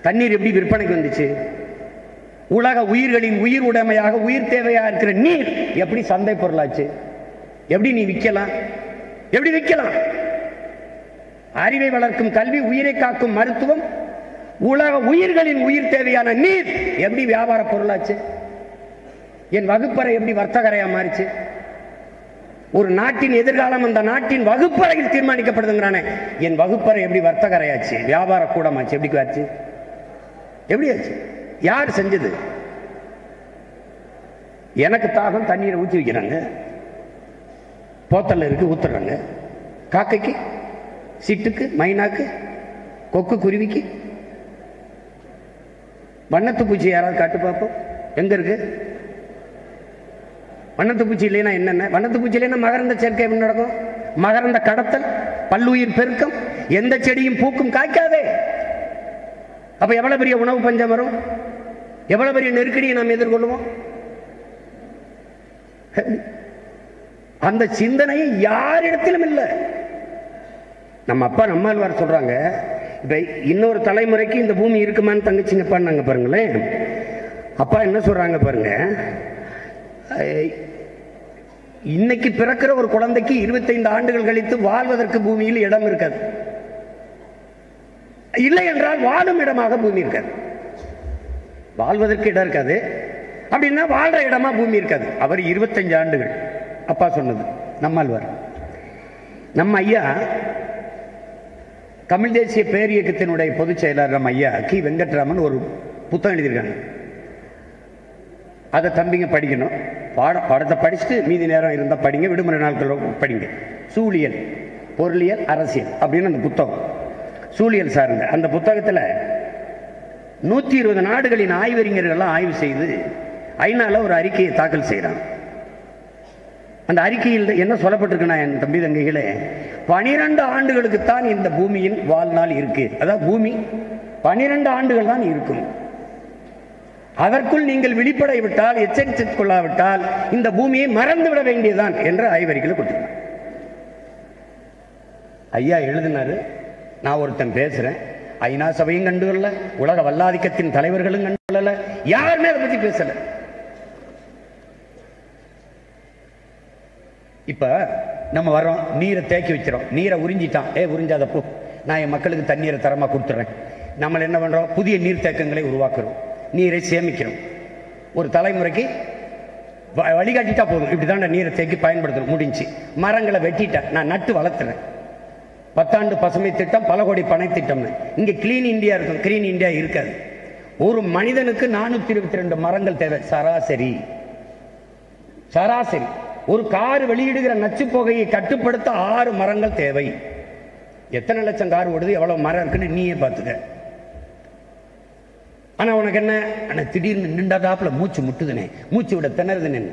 தண்ணீர் எப்படி விற்பனைக்கு வந்துச்சு? உலக உயிர்களின் உயிர் உடைமையாக உயிர் தேவையா இருக்கிற நீர் எப்படி சந்தை பொருளாச்சு? எப்படி நீ விற்கலாம்? எப்படி விற்கலாம்? அறிவை வளர்க்கும் கல்வி, உயிரை காக்கும் மருத்துவம், உலக உயிர்களின் உயிர் தேவையான நீர் எப்படி வியாபார பொருளாச்சு? என் வகுப்பறை எப்படி வர்த்தகரையா மாறிச்சு? ஒரு நாட்டின் எதிர்காலம் அந்த நாட்டின் வகுப்பறையில் தீர்மானிக்கப்படுதுங்கிறானே, என் வகுப்பறை எப்படி வர்த்தகரையாச்சு, வியாபார கூடமாச்சு? எப்படி ஆச்சு? எப்படி ஆச்சு? யார் செஞ்சது? எனக்கு தாகம், தண்ணீரை ஊற்றி வைக்கிறாங்க, போத்தல்ல இருக்கு ஊத்துறாங்க. காக்கைக்கு, சிட்டுக்கு, மைனாக்கு, கொக்கு, குருவிக்கு, வண்ணத்து பூச்சி யாராவது காட்டு பார்ப்போம், எங்க இருக்கு? வண்ணத்து பூச்சி இல்லைன்னா என்னென்ன? வண்ணத்து பூச்சி இல்லைன்னா மகரந்த சேர்க்கை எப்படி நடக்கும்? மகரந்த கடத்தல், பல்லுயிர் பெருக்கம், எந்த செடியும் பூக்கும் காய்க்காதே. அப்ப எவ்வளவு பெரிய உணவு பஞ்சம் வரும்? எவ்வளவு பெரிய நெருக்கடியை நாம் எதிர்கொள்வோம்? அந்த சிந்தனை யாரிடத்திலும் இல்லை. நம்ம அப்பா நம்மாழ்வார் சொல்றாங்க, இப்ப இன்னொரு தலைமுறைக்கு இந்த பூமி இருக்குமான்னு தங்கச்சிங்க பண்ணாங்க பாருங்களேன். அப்பா என்ன சொல்றாங்க பாருங்க, இன்னைக்கு பிறக்கிற ஒரு குழந்தைக்கு 25 ஆண்டுகள் கழித்து வாழ்வதற்கு பூமியில் இடம் இருக்காது. இல்லை என்றால் வாழும் இடமாக பூமி இருக்காது. வாழ்வதற்கு இடம் இருக்காது அப்படின்னா வாழ்ற இடமா பூமி இருக்காது. அவர் 25 ஆண்டுகள் அப்பா சொன்னது நம்மாழ்வார். நம்ம ஐயா தமிழ் தேசிய பேரியக்கத்தினுடைய பொதுச் செயலாளர் நம்ம ஐயா கி வெங்கட்ராமன் ஒரு புத்தகம் எழுதியிருக்காங்க. அதை தம்பிங்க படிக்கணும். பாடத்தை படிச்சுட்டு மீதி நேரம் இருந்தால் படிங்க, விடுமுறை நாட்கள் படிங்க. சூழியல், பொருளியல், அரசியல் அப்படின்னு அந்த புத்தகம், சூழியல் சார்ந்த அந்த புத்தகத்தில் 120 நாடுகளின் ஆய்வறிஞர்கள்லாம் ஆய்வு செய்து ஐநால ஒரு அறிக்கையை தாக்கல் செய்கிறாங்க. அந்த அறிக்கையில் என்ன சொல்லப்பட்டிருக்குன்னா, என் தம்பி தங்கைகளே, 12 ஆண்டுகளுக்குத்தான் இந்த பூமியின் வாழ்நாள் இருக்கு. அதாவது பூமி 12 ஆண்டுகள் தான் இருக்கும். அதற்குள் நீங்கள் விழிப்படை விட்டால், எச்சரித்துக் கொள்ளாவிட்டால் இந்த பூமியை மறந்து விட வேண்டியதுதான் என்று ஆய்வறிக்கையில் கொடுத்திருந்தார். ஐயா எழுதினாரு. நான் ஒருத்தன் பேசுறேன், ஐநா சபையும் கண்டுகொள்ள, உலக வல்லாதிக்கத்தின் தலைவர்களும் கண்டுகொள்ளல, யாருமே அதை பத்தி பேசல. இப்ப நம்ம வர்றோம், நீரை தேக்கி வச்சிரோம், நீரை உறிஞ்சிட்டான், உறிஞ்சாதப்போ நான் என் மக்களுக்கு தண்ணீரை தரமா கொடுத்துறேன். நம்ம என்ன பண்றோம், புதிய நீர்த்தேக்கங்களை உருவாக்குறோம், நீரை சேமிக்கிறோம். ஒரு தலைமுறைக்கு வழிகாட்டிட்டா போதும், இப்படிதான் நீரை தேக்கி பயன்படுத்தணும், முடிஞ்சு. மரங்களை வெட்டிட்டேன், நான் நட்டு வளர்த்துறேன். 10 ஆண்டு பசுமை திட்டம், பல கோடி பனை திட்டம். இங்க கிளீன் இந்தியா இருக்கும், கிரீன் இந்தியா இருக்காது. ஒரு மனிதனுக்கு 422 மரங்கள் தேவை சராசரி. சராசரி ஒரு கார் வெளியிடுகிற நச்சு புகையை கட்டுப்படுத்த 6 மரங்கள் தேவை. எத்தனை லட்சம் கார் ஓடுது, எவ்வளவு மரம் இருக்குன்னு நீயே பார்த்துக்க. ஆனா உனக்கு என்ன, ஆனா திடீர்னு நின்றாதாப்புல மூச்சு முட்டுதுனே, மூச்சு விட திணறுதுன்னு.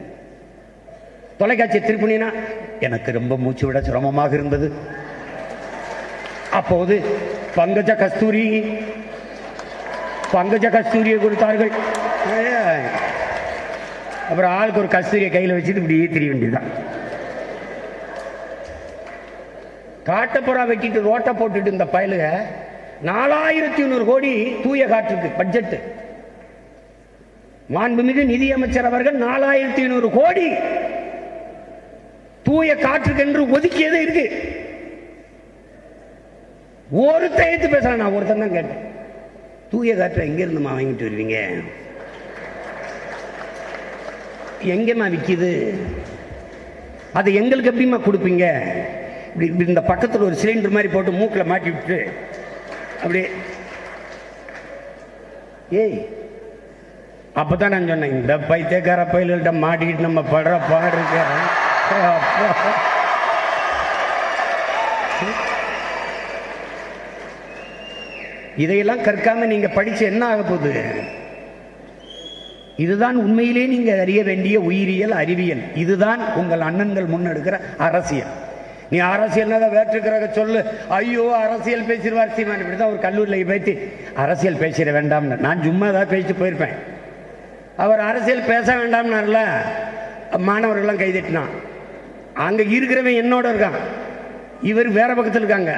தொலைக்காட்சியை திருப்பினா எனக்கு ரொம்ப மூச்சு விட சிரமமாக இருந்தது. அப்போது பங்கஜ கஸ்தூரியை கொடுத்தார்கள். அப்புறம் ஆளுக்கு ஒரு கஸ்தூரியை கையில் வச்சுட்டு இப்படியே தெரிய வேண்டியதுதான். காட்டப்புறா வெட்டிட்டு ரோட்டை போட்டுட்டு இந்த பயலுக 4100 கோடி தூய காற்றுக்கு பட்ஜெட். மாண்புமிகு நிதியமைச்சர் அவர்கள் 4100 கோடி தூய காற்றுக்கு என்று ஒதுக்கியது இருக்கு. ஒருத்தன் எடுத்து பேசல, நான் ஒருத்தன் தான் கேட்டேன், தூய காற்றை எங்க இருந்துமா வாங்கிட்டு வருவீங்க, எங்கம்மா விற்கிது, அது எங்களுக்கு எப்படிமா கொடுப்பீங்க? இப்படி இந்த பக்கத்தில் ஒரு சிலிண்டர் மாதிரி போட்டு மூக்கில் மாட்டி விட்டு அப்படியே. அப்பதான் நான் சொன்னேன், இந்த பைத்தியக்கார பயில்கிட்ட மாட்டிக்கிட்டு நம்ம படுற பாடு இருக்க. இதையெல்லாம் கற்காம நீங்க படிச்சு என்ன ஆக போகுது? இதுதான் உண்மையிலே நீங்க அறிய வேண்டிய உயிரியல், அறிவியல். இதுதான் உங்கள் அண்ணன்கள் முன்னெடுக்கிற அரசியல். நீ அரசியல் வேற்றுக்கிறத சொல்லு, ஐயோ அரசியல் பேசிடுவார் சீமான், இப்படிதான் ஒரு கல்லூரியில் பேசி அரசியல் பேசிட வேண்டாம்னு. நான் சும்மா ஏதாவது பேசிட்டு போயிருப்பேன். அவர் அரசியல் பேச வேண்டாம்னார்ல, மாணவர்கள்லாம் கைதட்டினான். அங்க இருக்கிறவன் என்னோட இருக்கான், இவர் வேற பக்கத்தில் இருக்காங்க.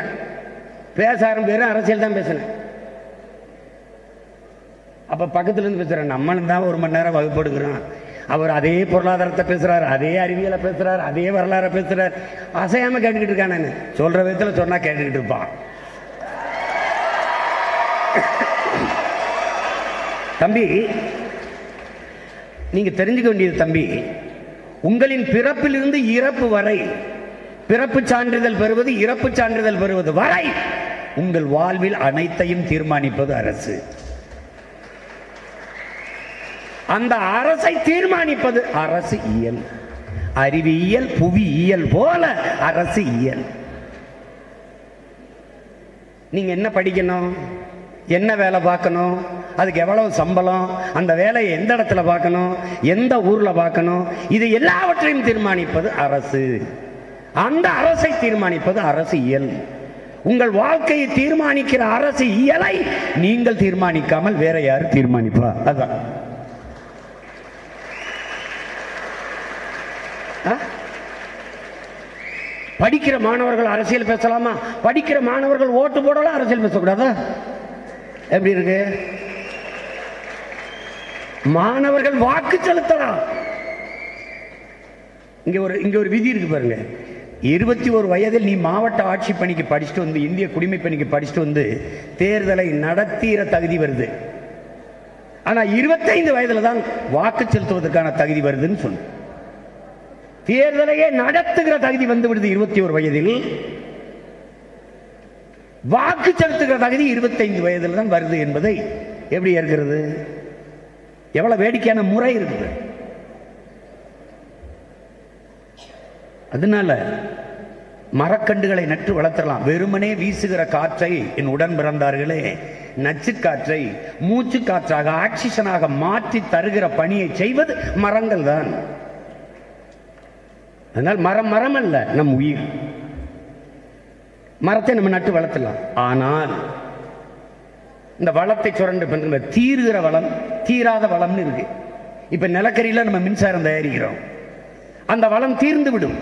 பேச ஆரம்பிச்சு அரசியல் தான் பேசினேன். அப்ப பக்கத்துல இருந்து பேசுறேன், நம்மளும் தான் 1 மணி நேரம் வகுப்படுகிறோம். அவர் அதே பொருளாதாரத்தை பேசுறாரு, அதே அறிவியலை பேசுறாரு, அதே வரலாறு பேசுறாரு. அசையாம கேட்டுக்கிட்டு இருக்கான். நான் சொல்ற விதத்துல சொன்னா கேட்டுக்கிட்டு இருப்பான். தம்பி, நீங்க தெரிஞ்சுக்க வேண்டியது தம்பி, உங்களின் பிறப்பிலிருந்து இறப்பு வரை, பிறப்பு சான்றிதழ் பெறுவது, இறப்பு சான்றிதழ் பெறுவது வரை உங்கள் வாழ்வில் அனைத்தையும் தீர்மானிப்பது அரசு. அந்த அரசை தீர்மானிப்பது அரசு இயல். அறிவியல், புவியியல் போல அரசு இயல். நீங்க என்ன படிக்கணும், என்ன வேலை பார்க்கணும், அதுக்கு எவ்வளவு சம்பளம், அந்த வேலையை எந்த இடத்துல பார்க்கணும், எந்த ஊர்ல பார்க்கணும், இது எல்லாவற்றையும் தீர்மானிப்பது அரசு. அந்த அரசை தீர்மானிப்பது அரசு இயல். உங்கள் வாழ்க்கையை தீர்மானிக்கிற அரசு இயலை நீங்கள் தீர்மானிக்காமல் வேற யாரு தீர்மானிப்பா? அதான். படிக்கிற மாணவர்கள் அரசியல் பேசலாமா? படிக்கிற மாணவர்கள் ஓட்டு போடலாம், அரசியல் பேசக்கூடாதா? எப்படி இருக்கு? மாணவர்கள் வாக்கு செலுத்தலாம். இங்க ஒரு விதி இருக்கு பாருங்க. 21 வயதில் நீ மாவட்ட ஆட்சி பணிக்கு படிச்சுட்டு வந்து, இந்திய குடிமை பணிக்கு படிச்சுட்டு வந்து தேர்தலை நடத்திற தகுதி வருது. ஆனா 25 வயதுல தான் வாக்கு செலுத்துவதற்கான தகுதி வருதுன்னு சொல்லு. தேர்தலையே நடத்துகிற தகுதி வந்து விடுது 21 வயதில். வாக்கு செலுத்துகிற தகுதி 25 வயதில் தான் வருது என்பதை எப்படி ஏற்கிறது? எவ்வளவு வேடிக்கையான முறை இருக்குது. அதனால மரக்கண்டுகளை நட்டு வளர்த்தலாம். வெறுமனே வீசுகிற காற்றை, என் உடன் பிறந்தார்களே, நச்சு காற்றை மூச்சு காற்றாக, ஆக்சிஜனாக மாற்றி தருகிற பணியை செய்வது மரங்கள் தான். அதனால் மரம் அல்ல, நம் உயிர். மரத்தை நம்ம நட்டு வளர்த்தலாம். ஆனால் இந்த வளத்தை சுரண்டு தீருகிற வளம், தீராத வளம்னு இருக்கு. இப்ப நிலக்கரியில நம்ம மின்சாரம் தயாரிக்கிறோம், அந்த வளம் தீர்ந்து விடும்.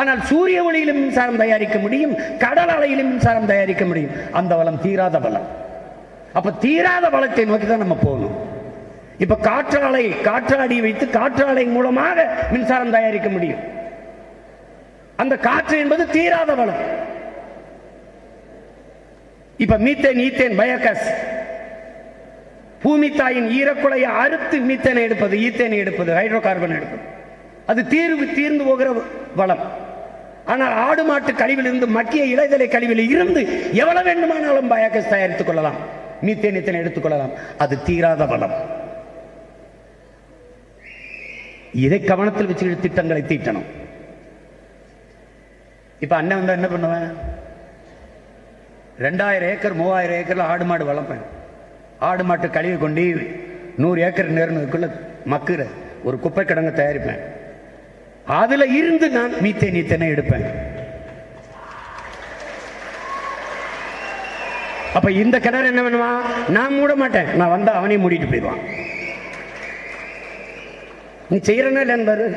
ஆனால் சூரிய ஒளியிலும் மின்சாரம் தயாரிக்க முடியும், கடல் அலையிலும் மின்சாரம் தயாரிக்க முடியும். அந்த வளம் தீராத வளம். அப்ப தீராத வளத்தை நோக்கி தான் நம்ம போகணும். இப்ப காற்றாடி வைத்து காற்றாலை மூலமாக மின்சாரம் தயாரிக்க முடியும். அந்த காற்று என்பது தீராத வளம். இப்ப மீத்தேன், ஈத்தேன், பயோகாஸ், பூமி தாயின் ஈரக்குலையை அறுத்து மீத்தேனை எடுப்பது, ஈத்தேனை எடுப்பது, ஹைட்ரோ கார்பன் எடுப்பது, அது தீர்ந்து போகிற வளம். ஆனால் ஆடு மாட்டு கழிவில் இருந்து, மக்கிய இலைதலை கழிவில் இருந்து எவ்வளவு வேண்டுமானாலும் பயோகாஸ் தயாரித்துக் கொள்ளலாம், மீத்தேன், ஈத்தேனை எடுத்துக் கொள்ளலாம். அது தீராத வளம். இதை கவனத்தில் வச்சு திட்டங்களை தீட்டணும். இப்ப அண்ணன் வந்தா என்ன பண்ணுவேன்? 2000 ஏக்கர் 3000 ஏக்கர்ல ஆடு மாடு வளர்ப்பேன். ஆடு மாட்டு கழிவு கொண்டு 100 ஏக்கர் நேர்னதுக்குள்ள மக்குற ஒரு குப்பை கிடங்கு தயாரிப்பேன். அதுல இருந்து நான் மீத்தேன், ஈத்தேனை எடுப்பேன். அப்ப இந்த கிணறு என்ன பண்ணுவான்? நான் மூட மாட்டேன், நான் வந்தா அவனையும் மூடிட்டு போயிடுவான். நீ செய்யறனா இல்லைன்னு பாரு.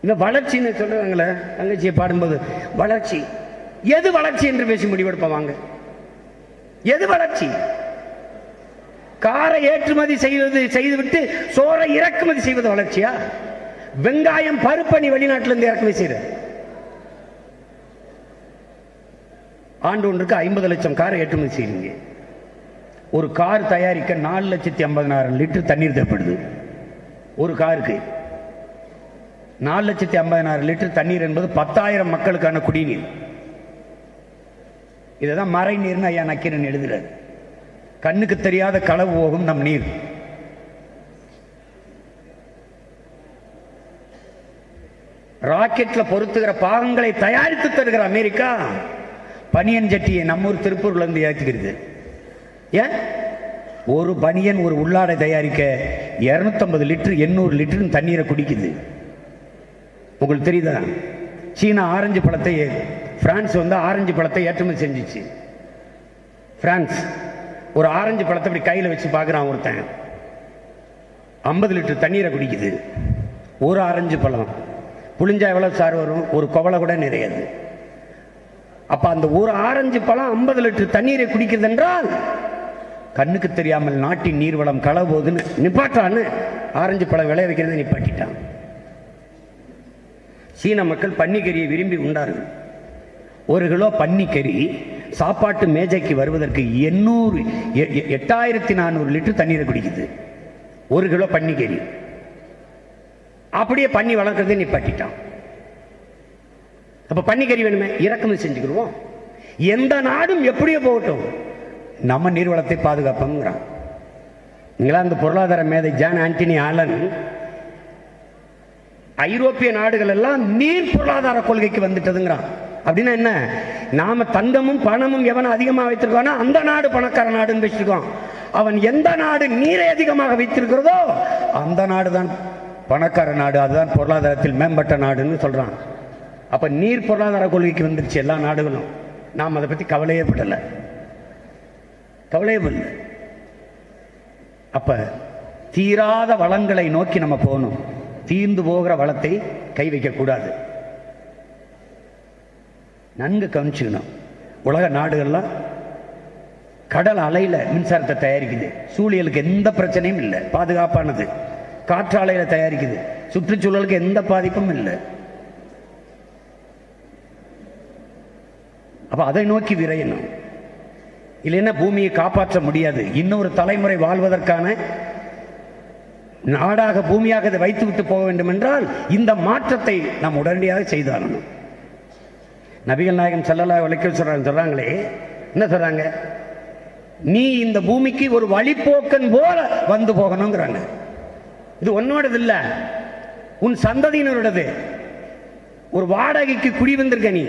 இந்த வளர்ச்சின்னு சொல்றாங்களே, தங்கச்சியை பாடும்போது வளர்ச்சி, எது வளர்ச்சி என்று பேசி முடிவெடுப்போம் வாங்க. எது வளர்ச்சி? காரை ஏற்றுமதி செய்துவிட்டு சோறை இறக்குமதி செய்வது வளர்ச்சியா? வெங்காயம், பருப்பணி வெளிநாட்டிலிருந்து இறக்குமதி செய்யற, ஆண்டு ஒன்றுக்கு 50 லட்சம் காரை ஏற்றுமதி செய்யுங்க. ஒரு கார் தயாரிக்க 4,50,000 லிட்டர் தண்ணீர் தேவைப்படுது. ஒரு காருக்கு 4,50,000 லிட்டர் தண்ணீர் என்பது 10,000 மக்களுக்கான குடிநீர். இதுதான் மறை நீர்னு ஐயா நக்கீரன் எழுதுறாரு. கண்ணுக்கு தெரியாத களவு போகும் நம் நீர். ராக்கெட்ல பொருத்துகிற பாகங்களை தயாரித்து தருகிற அமெரிக்கா பனியன் ஜட்டியை நம்மூர் திருப்பூர்ல இருந்து ஏற்றுகிறது. ஏன்? ஒரு பனியன், ஒரு உள்ளாடை தயாரிக்க 250 லிட்டர் 800 லிட்டர் தண்ணீரை குடிக்குது. உங்களுக்கு தெரியுதா? சீனா ஆரஞ்சு பழத்தை, பிரான்ஸ் ஆரஞ்சு பழத்தை ஏற்றுமதி செஞ்சிச்சு. பிரான்ஸ் ஒரு ஆரஞ்சு பழத்தை இப்படி கையில் வச்சு பார்க்குறான் ஒருத்தன், 50 லிட்டர் தண்ணீரை குடிக்குது. ஒரு ஆரஞ்சு பழம் புளிஞ்சா எவ்வளவு சாறு வரும்? ஒரு குவளை கூட நிறையாது. அப்ப அந்த ஒரு ஆரஞ்சு பழம் 50 லிட்டர் தண்ணீரை குடிக்கிறது என்றால் கண்ணுக்கு தெரியாமல் நாட்டின் நீர்வளம் களவு போகுதுன்னு நிப்பாட்டான்னு ஆரஞ்சு பழம் விளைய வைக்கிறத நிப்பாட்டிட்டான். சீன மக்கள் பன்னிக்கறியை விரும்பி உண்டார்கள். 1 கிலோ பன்னிக்கறி சாப்பாட்டு மேஜைக்கு வருவதற்கு 8,400 லிட்டர் தண்ணீரை குடிக்குது. 1 கிலோ பன்னிக்கறி. அப்படியே பன்னி வளர்க்கறதை நிப்பாட்டிட்டான். அப்ப பன்னிக்கறி வேணுமே, இறக்குமதி செஞ்சுக்கிடுவோம். எந்த நாடும் எப்படியோ போகட்டும், நம்ம நீர்வளத்தை பாதுகாப்போங்கிறான். இங்கிலாந்து பொருளாதார மேதை ஜான் ஆண்டனி ஆலன் ஐரோப்பிய நாடுகள் எல்லாம் நீர் பொருளாதார கொள்கைக்கு வந்துட்டதுங்கிறான். அப்படின்னா என்ன? நாம தங்கமும் பணமும் எவன் அதிகமாக வைத்திருக்கானோ அந்த நாடு பணக்கார நாடுன்னு வச்சிருக்கோம். அவன் எந்த நாடு நீரை அதிகமாக வைத்திருக்கிறதோ அந்த நாடு தான் பணக்கார நாடு, அதுதான் பொருளாதாரத்தில் மேம்பட்ட நாடுன்னு சொல்றான். அப்ப நீர் பொருளாதார கொள்கைக்கு வந்துருச்சு எல்லா நாடுகளும். நாம் அதை பத்தி கவலையே படல. அப்ப தீராத வளங்களை நோக்கி நம்ம போகணும். தீர்ந்து போகிற வளத்தை கை வைக்க கூடாது. நன்கு கவனிச்சுக்கணும். உலக நாடுகள்லாம் கடல் அலையில மின்சாரத்தை தயாரிக்குது. சூழியலுக்கு எந்த பிரச்சனையும் இல்லை, பாதுகாப்பானது. காற்றாலையில தயாரிக்குது, சுற்றுச்சூழலுக்கு எந்த பாதிப்பும் இல்லை. அப்ப அதை நோக்கி விரையணும். இல்லைன்னா பூமியை காப்பாற்ற முடியாது. இன்னொரு தலைமுறை வாழ்வதற்கான நாடாக பூமியாக இதை வைத்து விட்டு போக வேண்டும் என்றால் இந்த மாற்றத்தை நாம் உடனடியாக செய்தாகணும். நபிகள் நாயகம் ஸல்லல்லாஹு அலைஹி வஸல்லம் சொல்றாங்களே, என்ன சொல்றாங்க? நீ இந்த பூமிக்கு ஒரு வழிப்போக்கன் போல வந்து போகணுங்கிறாங்க. இது உன்னோடது இல்ல, உன் சந்ததியினரோடது. ஒரு வாடகைக்கு குடி வந்திருக்க, நீ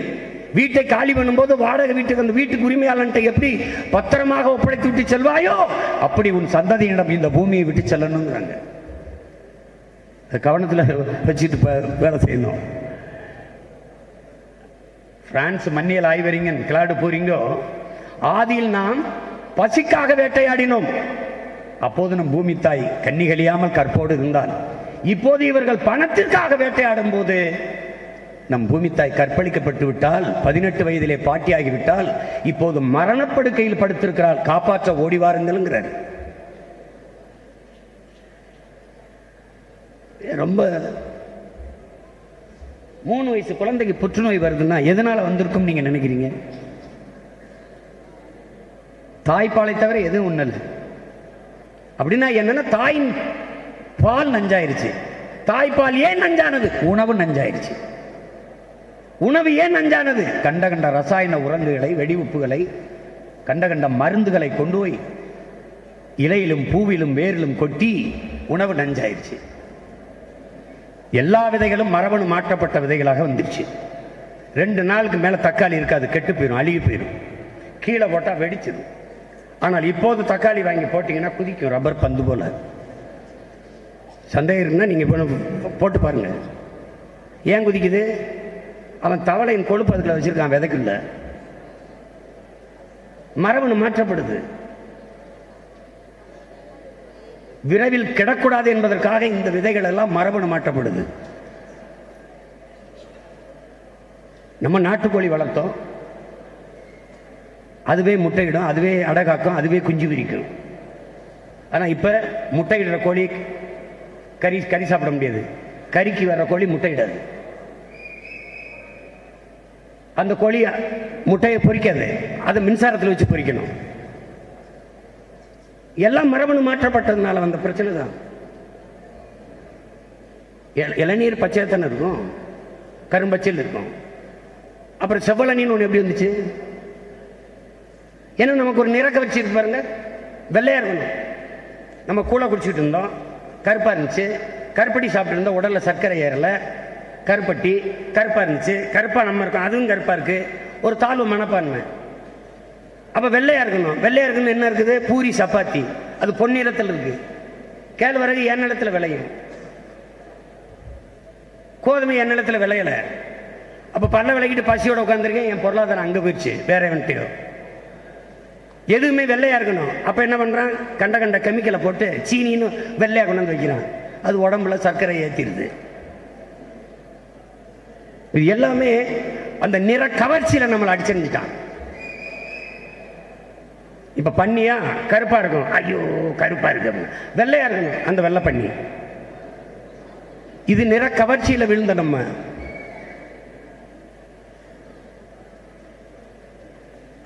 வீட்டை காலி பண்ணும்போது வாடகை வீட்டுக்கு அந்த வீட்டுக்கு உரிமையாளன்ட்ட எப்படி பத்திரமாக ஒப்படைத்து விட்டு செல்வாயோ அப்படி உன் சந்ததியிடம் இந்த பூமியை விட்டு செல்லணுங்கிறாங்க. கவனத்தில் வச்சுட்டு வேலை செய்யணும். பிரான்ஸ் மன்னியல் ஆய்வறிஞன் கிளாடு போறீங்கோ, ஆதியில் நாம் பசிக்காக வேட்டையாடினோம், அப்போது நம் பூமி தாய் கன்னிகளியாமல் கற்போடு இருந்தால். இப்போது இவர்கள் பணத்திற்காக வேட்டையாடும் போது நம் பூமி தாய் கற்பழிக்கப்பட்டு விட்டால், 18 வயதிலே பாட்டியாகிவிட்டால், இப்போது மரணப்படுக்கையில் படுத்திருக்கிறாள், காப்பாற்ற ஓடி வாருங்கள்ங்கிறார். ரொம்ப 3 வயசு குழந்தைக்கு புற்றுநோய் வருதுன்னா எதனால வந்திருக்கும் நீங்க நினைக்கிறீங்க? தாய்ப்பாலை தவிர எதுவும் ஒண்ணு இல்லை. அப்படின்னா என்னன்னா, தாயின் பால் நஞ்சாயிருச்சு. தாய்ப்பால் ஏன் நஞ்சானது? உணவு நஞ்சாயிருச்சு. உணவு ஏன் நஞ்சானது? கண்ட கண்ட ரசாயன உரங்குகளை, வெடிவுப்புகளை, கண்ட கண்ட மருந்துகளை கொண்டு போய் இலையிலும் பூவிலும் வேரிலும் கொட்டி உணவு நஞ்சாயிருச்சு. எல்லா விதைகளும் மரபணு மாற்றப்பட்ட விதைகளாக வந்துருச்சு. 2 நாளுக்கு மேல தக்காளி இருக்காது, கெட்டு போயிடும், அழுகி போயிடும், கீழே போட்டா வெடிச்சிடும். ஆனால் இப்போது தக்காளி வாங்கி போட்டீங்கன்னா குதிக்கும், ரப்பர் பந்து போல. சந்தேகம் இருக்குன்னா நீங்க போட்டு பாருங்க. ஏன் குதிக்குது? அவன் தவளையின் கொழுப்பு அதுக்குள்ள வச்சிருக்கான், விதைக்குள்ள. மரபணு மாற்றப்படுது. விரைவில் கிடக்கூடாது என்பதற்காக இந்த விதைகள் எல்லாம் மரபணு மாற்றப்படுது. நம்ம நாட்டுக்கோழி வளர்த்தோம், அதுவே முட்டையிடும், அதுவே அடகாக்கும், அதுவே குஞ்சு விரிக்கும். ஆனா இப்ப முட்டையிடுற கோழி கறி சாப்பிட முடியாது, கறிக்கு வர்ற கோழி முட்டையிடாது. அந்த கோழி முட்டையை பொரிக்காது, அதை மின்சாரத்தில் வச்சு பொரிக்கணும். எல்லாம் மரபணு மாற்றப்பட்டதுனால வந்த பிரச்சனை தான். இளநீர் பச்சையத்தானே இருக்கும், கரும்பச்சையில் இருக்கும். அப்புறம் செவ்வளநீர் ஒன்று எப்படி வந்துச்சு? ஏன்னா நமக்கு ஒரு நிறக்க வச்சு பாருங்க, வெள்ளையா இருக்கணும். நம்ம கூழ குடிச்சுட்டு இருந்தோம், கருப்பா இருந்துச்சு. கருப்பட்டி சாப்பிட்டு இருந்தோம், உடல்ல சர்க்கரை ஏறல, கருப்பட்டி கருப்பா இருந்துச்சு. கருப்பா நம்ம இருக்கோம், அதுவும் கருப்பா இருக்கு, ஒரு தாழ்வு மனப்பான்மை. அப்ப வெள்ளையா இருக்கணும். வெள்ளையா இருக்கணும் என்ன இருக்குது? பூரி சப்பாத்தி, அது பொன்னிறத்தில் இருக்கு. கேழ்வரகு என் நிலத்துல விளையும், கோதுமை என் நிலத்துல விளையல. அப்ப பல்ல விளக்கிட்டு பசியோட உட்காந்துருக்கேன், என் பொருளாதாரம் அங்க போயிடுச்சு, வேற வந்துட்டு. எதுவுமே வெள்ளையா இருக்கணும். அப்ப என்ன பண்றான்? கண்ட கண்ட கெமிக்கலை போட்டு சீனின்னு வெள்ளையா கொண்டு வைக்கிறான், அது உடம்புல சர்க்கரை ஏத்திடுது. இது எல்லாமே அந்த நிற கவர்ச்சியில நம்மளை அடிச்சிருந்துட்டான். இப்ப பண்ணியா கருப்பா இருக்கும், ஐயோ கருப்பா இருக்கு. வெள்ளையா இருக்கணும், அந்த வெள்ளை பண்ணி. இது நிற கவர்ச்சியில விழுந்த நம்ம.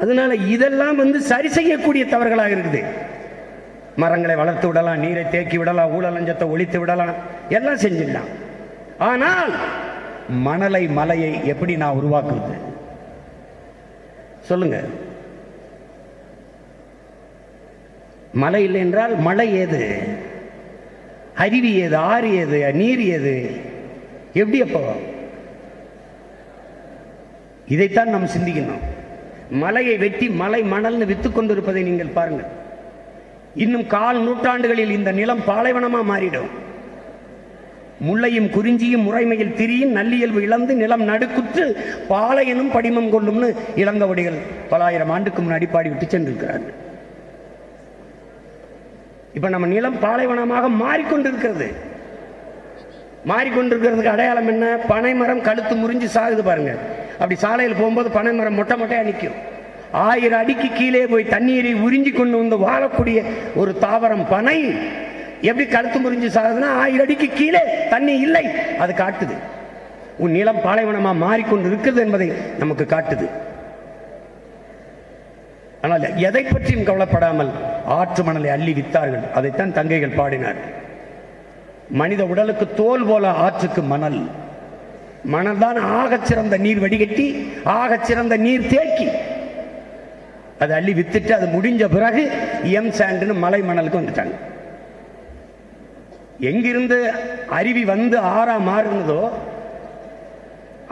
அதனால இதெல்லாம் சரி செய்யக்கூடிய தவறுகளாக இருக்குது. மரங்களை வளர்த்து விடலாம், நீரை தேக்கி விடலாம், ஊழல் லஞ்சத்தை ஒழித்து விடலாம், எல்லாம் செஞ்சிடலாம். ஆனால் மணலை மலையை எப்படி நான் உருவாக்குவது? சொல்லுங்க. மலை இல்லை என்றால் மழை ஏது? அருவி ஏது? ஆறு ஏது? நீர் ஏது? எப்படி? அப்போ இதைத்தான் நாம் சிந்திக்கணும். மலையை வெட்டி மலை மணல்னு வித்து கொண்டிருப்பதை நீங்கள் பாருங்கள். இன்னும் 4 நூற்றாண்டுகளில் இந்த நிலம் பாலைவனமா மாறிடும். முல்லையும் குறிஞ்சியும் முறைமையில் திரியும் நல்லியல்பு இழந்து நிலம் நடுக்குற்று பாலையனும் படிமம் கொள்ளும்னு இளங்கவடிகள் பல ஆயிரம் ஆண்டுக்கு முன்னாடி பாடி விட்டு சென்றிருக்கிறார்கள். இப்ப நம்ம நிலம் பாலைவனமாக மாறிக்கொண்டிருக்கிறது. மாறிக்கொண்டிருக்கிறதுக்கு அடையாளம் என்ன? பனைமரம் கழுத்து முறிஞ்சு சாகுது பாருங்க. அப்படி சாலையில் போகும்போது பனைமரம் மொட்டை மொட்டையா நிற்கும். 1000 அடிக்கு கீழே போய் தண்ணீரை உறிஞ்சி கொண்டு வந்து வாழக்கூடிய ஒரு தாவரம் பனை எப்படி கழுத்து முறிஞ்சு சாகுதுன்னா 1000 அடிக்கு கீழே தண்ணி இல்லை. அது காட்டுது உன் நிலம் பாலைவனமா மாறிக்கொண்டு இருக்கிறது என்பதை நமக்கு காட்டுது. ஆனால் எதை பற்றியும் கவலைப்படாமல் ஆற்று மணலை அள்ளி வித்தார்கள். அதைத்தான் தங்கைகள் பாடினார். மனித உடலுக்கு தோல் போல ஆற்றுக்கு மணல். மணல் தான் ஆகச் சிறந்த நீர் வடிகட்டி, ஆகச் சிறந்த நீர் தேக்கி, அதை அள்ளி வித்துட்டு அது முடிஞ்ச பிறகு எம் சாண்டுன்னு மலை மணலுக்கு வந்துட்டாங்க. எங்கிருந்து அருவி வந்து ஆறா மாறுனதோ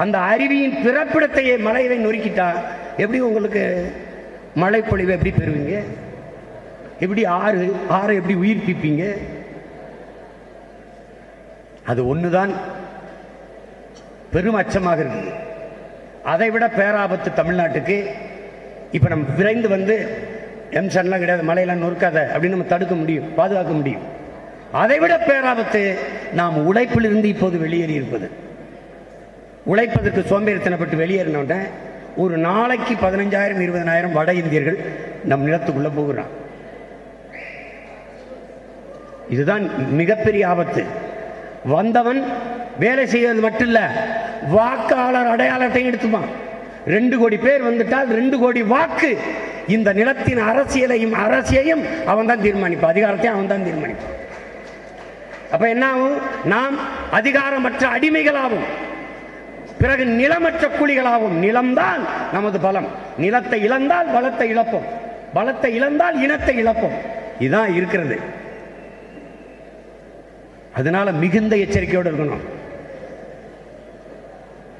அந்த அருவியின் பிறப்பிடத்தையே மலையை நொறுக்கிட்டா எப்படி உங்களுக்கு மழை பொழிவை எப்படி பெறுவீங்க? எப்படி ஆறு எப்படி உயிர்ப்பிப்பீங்க? அது ஒண்ணுதான் பெரும் அச்சமாக இருக்குது. அதை விட பேராபத்து தமிழ்நாட்டுக்கு. இப்ப நம்ம விரைந்து வந்து எம்சன்லாம் கிடையாது, மழையெல்லாம் நொறுக்காத அப்படின்னு நம்ம தடுக்க முடியும், பாதுகாக்க முடியும். அதை விட பேராபத்து நாம் உழைப்பிலிருந்து இப்போது வெளியேறி இருப்பது. உழைப்பதற்கு சோம்பேறித்தனப்பட்டு வெளியேறினோட ஒரு நாளைக்கு 15,000 20,000 வட இந்தியர்கள் நம் நிலத்துக்குள்ள போகிறான். இதுதான் மிகப்பெரிய ஆபத்து. வந்தவன் வேலை செய்வது மட்டும் இல்ல, வாக்காளர் அடையாளத்தையும் எடுத்துப்பான். 2 கோடி பேர் வந்துட்டால் 2 கோடி வாக்கு. இந்த நிலத்தின் அரசியையும் அவன் தான் தீர்மானிப்பான், அதிகாரத்தையும் அவன் தான் தீர்மானிப்பான். அப்ப என்ன ஆகும்? நாம் அதிகாரமற்ற அடிமைகளாகும், பிறகு நிலமற்ற கூலிகளாகும். நிலம்தான் நமது பலம். நிலத்தை இழந்தால் பலத்தை இழப்போம், பலத்தை இழந்தால் இனத்தை இழப்போம். இதுதான் இருக்கிறது. அதனால மிகுந்த எச்சரிக்கையோடு இருக்கணும்.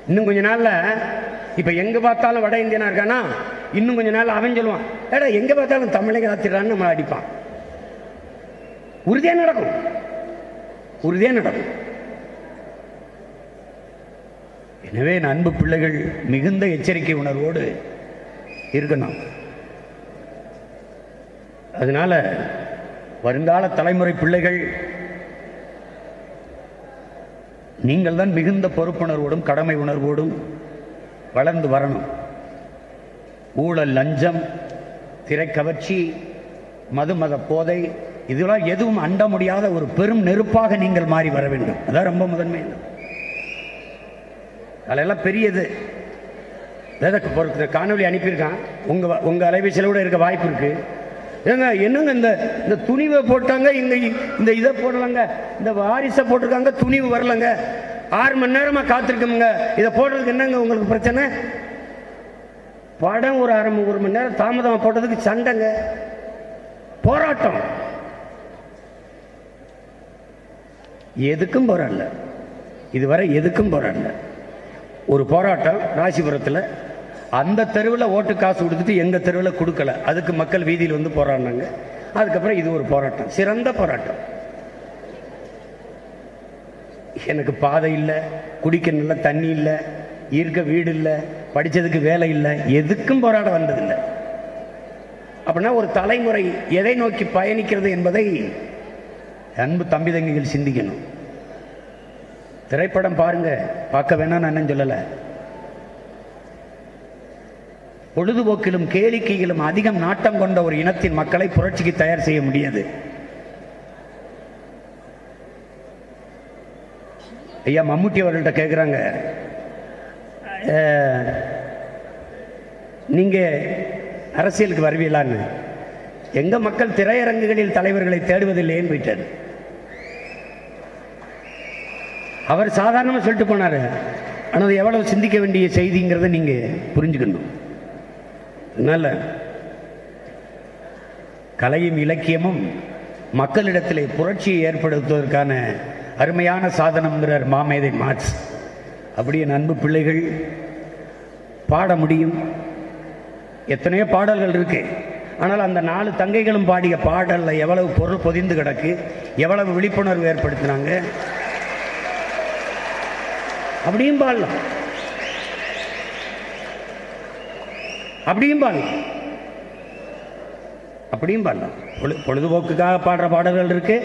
இன்னும் கொஞ்ச நாள்ல இப்ப எங்க பார்த்தாலும் வட இந்தியனா இருக்கானா, இன்னும் கொஞ்ச நாள் அவன் சொல்லுவான், ஏடா எங்க பார்த்தாலும் தமிழக ஆத்திரான்னு நம்மளை அடிப்பான். உறுதியா நடக்கும், உறுதியா நடக்கும். எனவே அன்பு பிள்ளைகள் மிகுந்த எச்சரிக்கை உணர்வோடு இருக்கணும். அதனால வருங்கால தலைமுறை பிள்ளைகள் நீங்கள் தான் மிகுந்த பொறுப்புணர்வோடும் கடமை உணர்வோடும் வளர்ந்து வரணும். ஊழல், லஞ்சம், திரைக்கவர்ச்சி, மத போதை, இதெல்லாம் எதுவும் அண்ட முடியாத ஒரு பெரும் நெருப்பாக நீங்கள் மாறி வர வேண்டும். அதான் ரொம்ப முதன்மை. அதெல்லாம் பெரியது. காணொலி அனுப்பியிருக்கான், உங்க அலைபேசியில் கூட இருக்க வாய்ப்பு இருக்கு. என்னங்க இந்த துணிவை போட்டாங்க, இந்த இதை போடலங்க, இந்த வாரிசை போட்டிருக்காங்க, துணிவு வரலங்க, 6 மணி நேரமா காத்திருக்கோங்க, இதை போடுறதுக்கு என்னங்க உங்களுக்கு பிரச்சனை? படம் ஒரு 1 மணி நேரம் தாமதமா போட்டதுக்கு சண்டைங்க, போராட்டம். எதுக்கும் போராடல, இதுவரை எதுக்கும் போராடல. ஒரு போராட்டம் ராசிபுரத்தில், அந்த தெருவில் ஓட்டு காசு கொடுத்துட்டு எங்க தெருவில் கொடுக்கல, அதுக்கு மக்கள் வீதியில் வந்து போராடினாங்க. அதுக்கப்புறம் இது ஒரு போராட்டம், சிறந்த போராட்டம். எனக்கு பாதை இல்லை, குடிக்க நல்ல தண்ணி இல்லை, இருக்க வீடு இல்லை, படித்ததுக்கு வேலை இல்லை, எதுக்கும் போராட வந்ததில்லை. அப்படின்னா ஒரு தலைமுறை எதை நோக்கி பயணிக்கிறது என்பதை அன்பு தம்பி தங்கிகள் சிந்திக்கணும். திரைப்படம் பாருங்க, பார்க்க வேணாம் நான் என்ன சொல்லலை. பொழுதுபோக்கிலும் கேளிக்கையிலும் அதிகம் நாட்டம் கொண்ட ஒரு இனத்தின் மக்களை புரட்சிக்கு தயார் செய்ய முடியாது. ஐயா மம்முட்டி அவர்கள்ட்ட கேட்குறாங்க, நீங்க அரசியலுக்கு வருவீங்களான்னு. எங்க மக்கள் திரையரங்குகளில் தலைவர்களை தேடுவதில்லையேன்னு போயிட்டாரு. அவர் சாதாரணமாக சொல்லிட்டு போனாரு, ஆனால் எவ்வளவு சிந்திக்க வேண்டிய செய்திங்கிறத நீங்க புரிஞ்சுக்கணும். அதனால கலையும் இலக்கியமும் மக்களிடத்திலே புரட்சியை ஏற்படுத்துவதற்கான அருமையான சாதனம்ங்கிறார் மாமேதை மார்க்ஸ். அப்படியே அன்பு பிள்ளைகள் பாட முடியும். எத்தனையோ பாடல்கள் இருக்கு, ஆனால் அந்த 4 தங்கைகளும் பாடிய பாடல்ல எவ்வளவு பொருள் பொதிந்து கிடக்கு, எவ்வளவு விழிப்புணர்வு ஏற்படுத்தினாங்க. அப்படியும் பாடலாம், அப்படியும் பாடலாம், அப்படியும் பாடலாம். பொழுதுபோக்குக்காக பாடுற பாடல்கள் இருக்கு,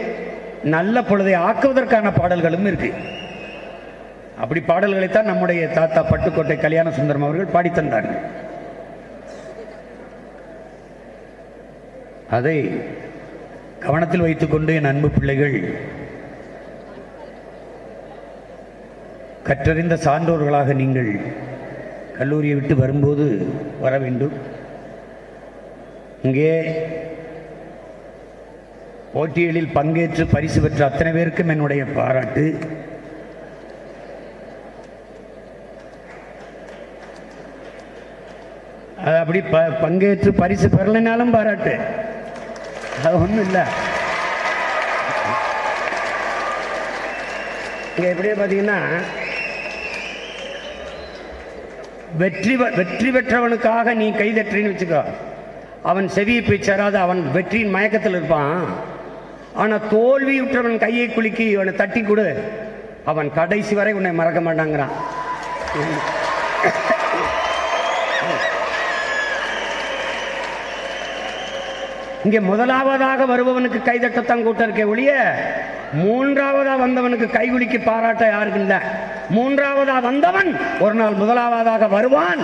நல்ல பொழுதை ஆக்குவதற்கான பாடல்களும் இருக்கு. அப்படி பாடல்களைத்தான் நம்முடைய தாத்தா பட்டுக்கோட்டை கல்யாண சுந்தரம் அவர்கள் பாடித்தந்தார்கள். அதை கவனத்தில் வைத்துக்கொண்டு என் அன்பு பிள்ளைகள் கற்றறிந்த சான்றோர்களாக நீங்கள் கல்லூரியை விட்டு வரும்போது வர வேண்டும். இங்கே போட்டிகளில் பங்கேற்று பரிசு பெற்ற அத்தனை பேருக்கும் என்னுடைய பாராட்டு. அது அப்படி பங்கேற்று பரிசு பெறலைனாலும் பாராட்டு, அது ஒன்றும் இல்லை. இங்கே எப்படியே பார்த்தீங்கன்னா வெற்றி பெற்றவனுக்காக நீ கைதற்றின்னு வச்சுக்கோ, அவன் செவியை போய் சேராது, அவன் வெற்றியின் மயக்கத்தில் இருப்பான். ஆனால் தோல்வியுற்றவன் கையை குலுக்கி அவனை தட்டி கொடு, அவன் கடைசி வரை உன்னை மறக்க மாட்டாங்கிறான். இங்கே முதலாவதாக வருபவனுக்கு கைதட்டத்தான் கூட்டம் இருக்கே ஒழிய மூன்றாவதா வந்தவனுக்கு கைகுலிக்கு பாராட்ட யாருக்கு இல்லை. மூன்றாவதா வந்தவன் ஒரு நாள் முதலாவதாக வருவான்.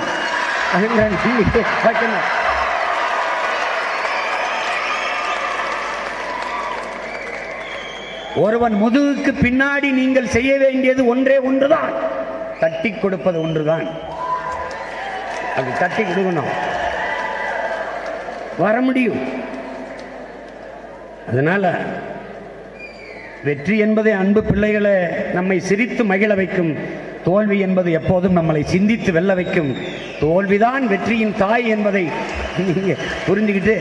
ஒருவன் முதுகுக்கு பின்னாடி நீங்கள் செய்ய வேண்டியது ஒன்றே ஒன்றுதான், தட்டி கொடுப்பது ஒன்றுதான். அது தட்டி கொடுக்கணும், வர முடியும். அதனால வெற்றி என்பதை அன்பு பிள்ளைகளை நம்மை சிரித்து மகிழ வைக்கும், தோல்வி என்பது எப்போதும் நம்மளை சிந்தித்து வெல்ல வைக்கும். தோல்விதான் வெற்றியின் தாய் என்பதை நீங்க புரிஞ்சுக்கிட்டு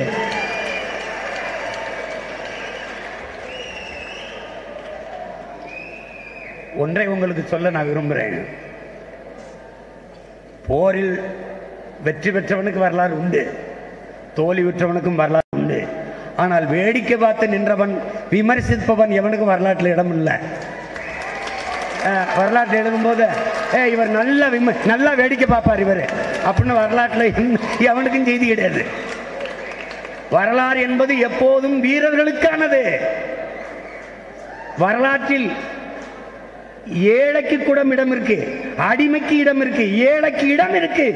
ஒன்றை உங்களுக்கு சொல்ல நான் விரும்புகிறேன். போரில் வெற்றி பெற்றவனுக்கு வரலாறு உண்டு, தோல்வி பெற்றவனுக்கும் வரலாறு உண்டு. ஆனால் வேடிக்கை பார்த்து நின்றவன், விமர்சிப்பவன் எவனுக்கும் வரலாற்றில் இடம் இல்லை. வரலாற்றில் எழுதும்போது இவர் நல்லா வேடிக்கை பார்ப்பார் இவர் அப்படின்னு வரலாற்றில் எவனுக்கும் செய்தி கிடையாது. வரலாறு என்பது எப்போதும் வீரர்களுக்கானது. வரலாற்றில் ஏழைக்கு கூட இடம் இருக்கு, அடிமைக்கு இடம் இருக்கு, ஏழைக்கு இடம் இருக்கு,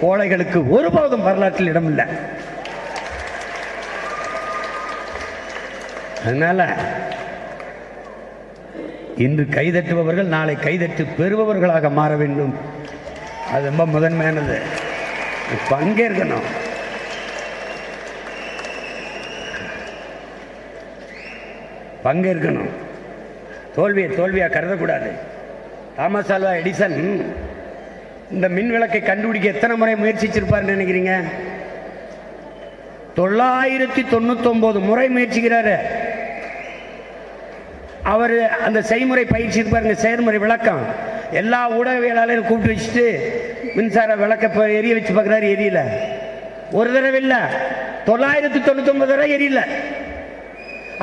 கோழைகளுக்கு ஒருபோதும் வரலாற்றில் இடம் இல்லை. அதனால இன்று கைதட்டுபவர்கள் நாளை கைதட்டு பெறுபவர்களாக மாற வேண்டும். அது ரொம்ப முதன்மையானது. பங்கேற்கணும். பங்கேற்கணும். தோல்வியா கருதக்கூடாது. தாமஸ் ஆல்வா எடிசன் இந்த மின் விளக்கை கண்டுபிடிக்க எத்தனை முறை முயற்சிச்சிருப்பார் நினைக்கிறீங்க? 999 முறை முயற்சிக்கிறாரு. அவர் அந்த செய்முறை பயிற்சி பாருங்க, செயல்முறை விளக்கம் எல்லா ஊடகவியலாளரும் கூப்பிட்டு வச்சுட்டு மின்சார விளக்க எரிய வச்சு பார்க்குறாரு, எரியல. ஒரு தடவை இல்லை, 999 தடவை எரியல.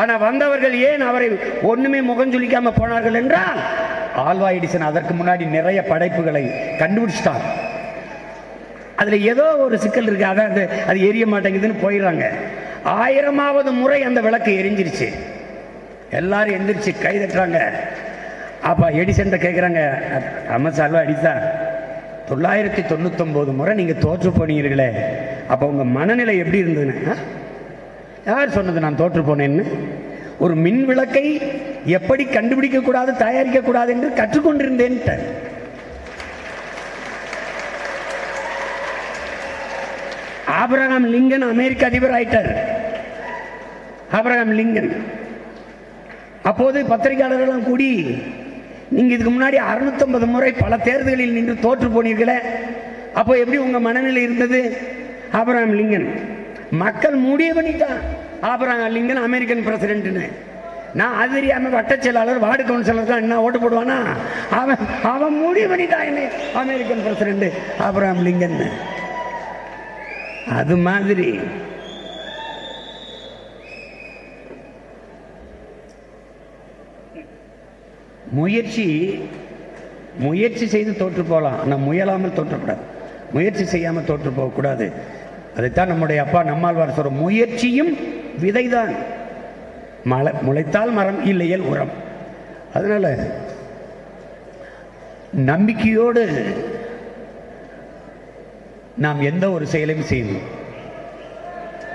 ஆனா வந்தவர்கள் ஏன் அவரை ஒண்ணுமே முகம் சொல்லிக்காம போனார்கள் என்றால், ஆல்வா எடிசன் அதற்கு முன்னாடி நிறைய படைப்புகளை கண்டுபிடிச்சிட்டார். அதுல ஏதோ ஒரு சிக்கல் இருக்கு, அதாவது அது எரிய மாட்டேங்குதுன்னு போயிடுறாங்க. 1000வது முறை அந்த விளக்கு எரிஞ்சிருச்சு. எல்லாரும் எந்திரிச்சு கை தட்டுறாங்க. அப்ப எடிசன் கேட்குறாங்க, தாமஸ் ஆல்வா எடிசன் 999 முறை நீங்க தோற்று போனீங்களே, அப்ப உங்க மனநிலை எப்படி இருந்ததுன்னு? யார் சொன்னது நான் தோற்று போனேன்னு? ஒரு மின் விளக்கை எப்படி கண்டுபிடிக்க கூடாது, தயாரிக்க கூடாது என்று கற்றுக்கொண்டிருந்தேன். ஆபிரகாம் லிங்கன் அமெரிக்க அதிபர் ஆயிட்டார். ஆபிரகாம் லிங்கன் அப்போது பத்திரிகையாளர்கள் கூடி, நீங்க இதுக்கு முன்னாடி 650 முறை பல தேர்தலில் நின்று தோற்று போனீர்களே, அப்போ எப்படி உங்க மனநிலை இருந்தது? ஆபிரகாம் லிங்கன் மக்கள் முடிவு பண்ணிட்டான், ஆபிரகாம் லிங்கன் அமெரிக்கன் பிரசிடென்ட்னு. நான் அது தெரியாம வட்ட செயலாளர், வார்டு கவுன்சிலர் என்ன ஓட்டு போடுவானா? அவன் முடிவு பண்ணிட்டான் என்ன அமெரிக்கன் பிரசிடென்ட் ஆபிரகாம் லிங்கன். அது மாதிரி முயற்சி செய்து தோற்று போகலாம், ஆனால் முயலாமல் தோற்றக்கூடாது, முயற்சி செய்யாமல் தோற்று போகக்கூடாது. அதைத்தான் நம்முடைய அப்பா நம்மாழ்வார் சொல்ற, முயற்சியும் விதைதான், முளைத்தால் மரம், இல்லையல் உரம். அதனால நம்பிக்கையோடு நாம் எந்த ஒரு செயலையும் செய்யணும்.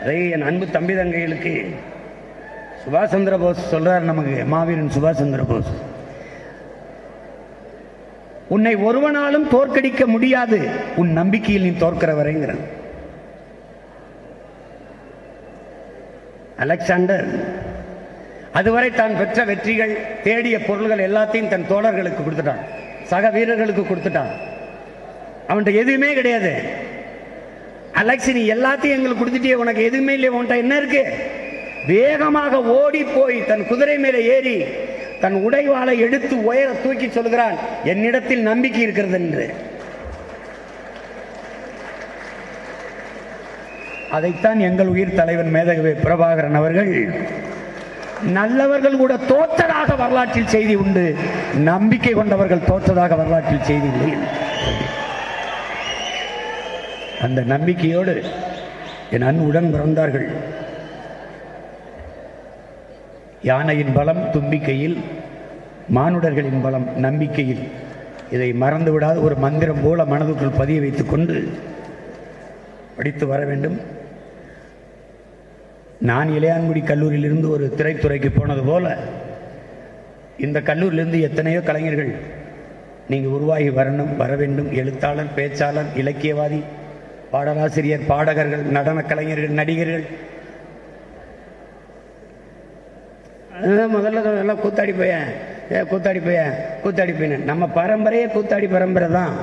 அதை என் அன்பு தம்பி தங்கைகளுக்கு சுபாஷ் சந்திர போஸ் சொல்றார், நமக்கு மாவீரன் சுபாஷ் சந்திர போஸ், உன்னை ஒருவனாலும் தோற்கடிக்க முடியாது, உன் நம்பிக்கையில் நீ தோற்கிற வரைங்கிற. அலெக்சாண்டர் அதுவரை தான் பெற்ற வெற்றிகள், தேடிய பொருள்கள் எல்லாத்தையும் தன் தோழர்களுக்கு கொடுத்துட்டான், சக வீரர்களுக்கு கொடுத்துட்டான். அவன்கிட்ட எதுவுமே கிடையாது. அலெக்ஸ், நீ எல்லாத்தையும் எங்களுக்கு கொடுத்துட்டே, உனக்கு எதுவுமே இல்லை, உன்கிட்ட என்ன இருக்கு? வேகமாக ஓடி போய் தன் குதிரை மேலே ஏறி தன் உடைவாளை எடுத்து உயர தூக்கி சொல்கிறான், என்னிடத்தில் நம்பிக்கை இருக்கிறது என்று. அதைத்தான் எங்கள் உயிர் தலைவன் மேதகவி பிரபாகரன் அவர்கள், நல்லவர்கள் கூட தோற்றதாக வரலாற்றில் செய்தி உண்டு, நம்பிக்கை கொண்டவர்கள் தோற்றதாக வரலாற்றில் செய்தி இல்லை. அந்த நம்பிக்கையோடு என் அன்புடன் பிறந்தார்கள். யானையின் பலம் தும்பிக்கையில், மானுடர்களின் பலம் நம்பிக்கையில். இதை மறந்து விடாத ஒரு மந்திரம் போல மனதுக்குள் பதிய வைத்துக் கொண்டு படித்து வர வேண்டும். நான் இளையான்குடி கல்லூரியிலிருந்து ஒரு திரைத்துறைக்கு போனது போல இந்த கல்லூரியிலிருந்து எத்தனையோ கலைஞர்கள் நீங்கள் உருவாகி வர வேண்டும். எழுத்தாளர், பேச்சாளர், இலக்கியவாதி, பாடலாசிரியர், பாடகர்கள், நடன கலைஞர்கள், நடிகர்கள். அதுதான் முதல்ல எல்லாம் கூத்தாடி போயேன். நம்ம பரம்பரையே கூத்தாடி பரம்பரை தான்.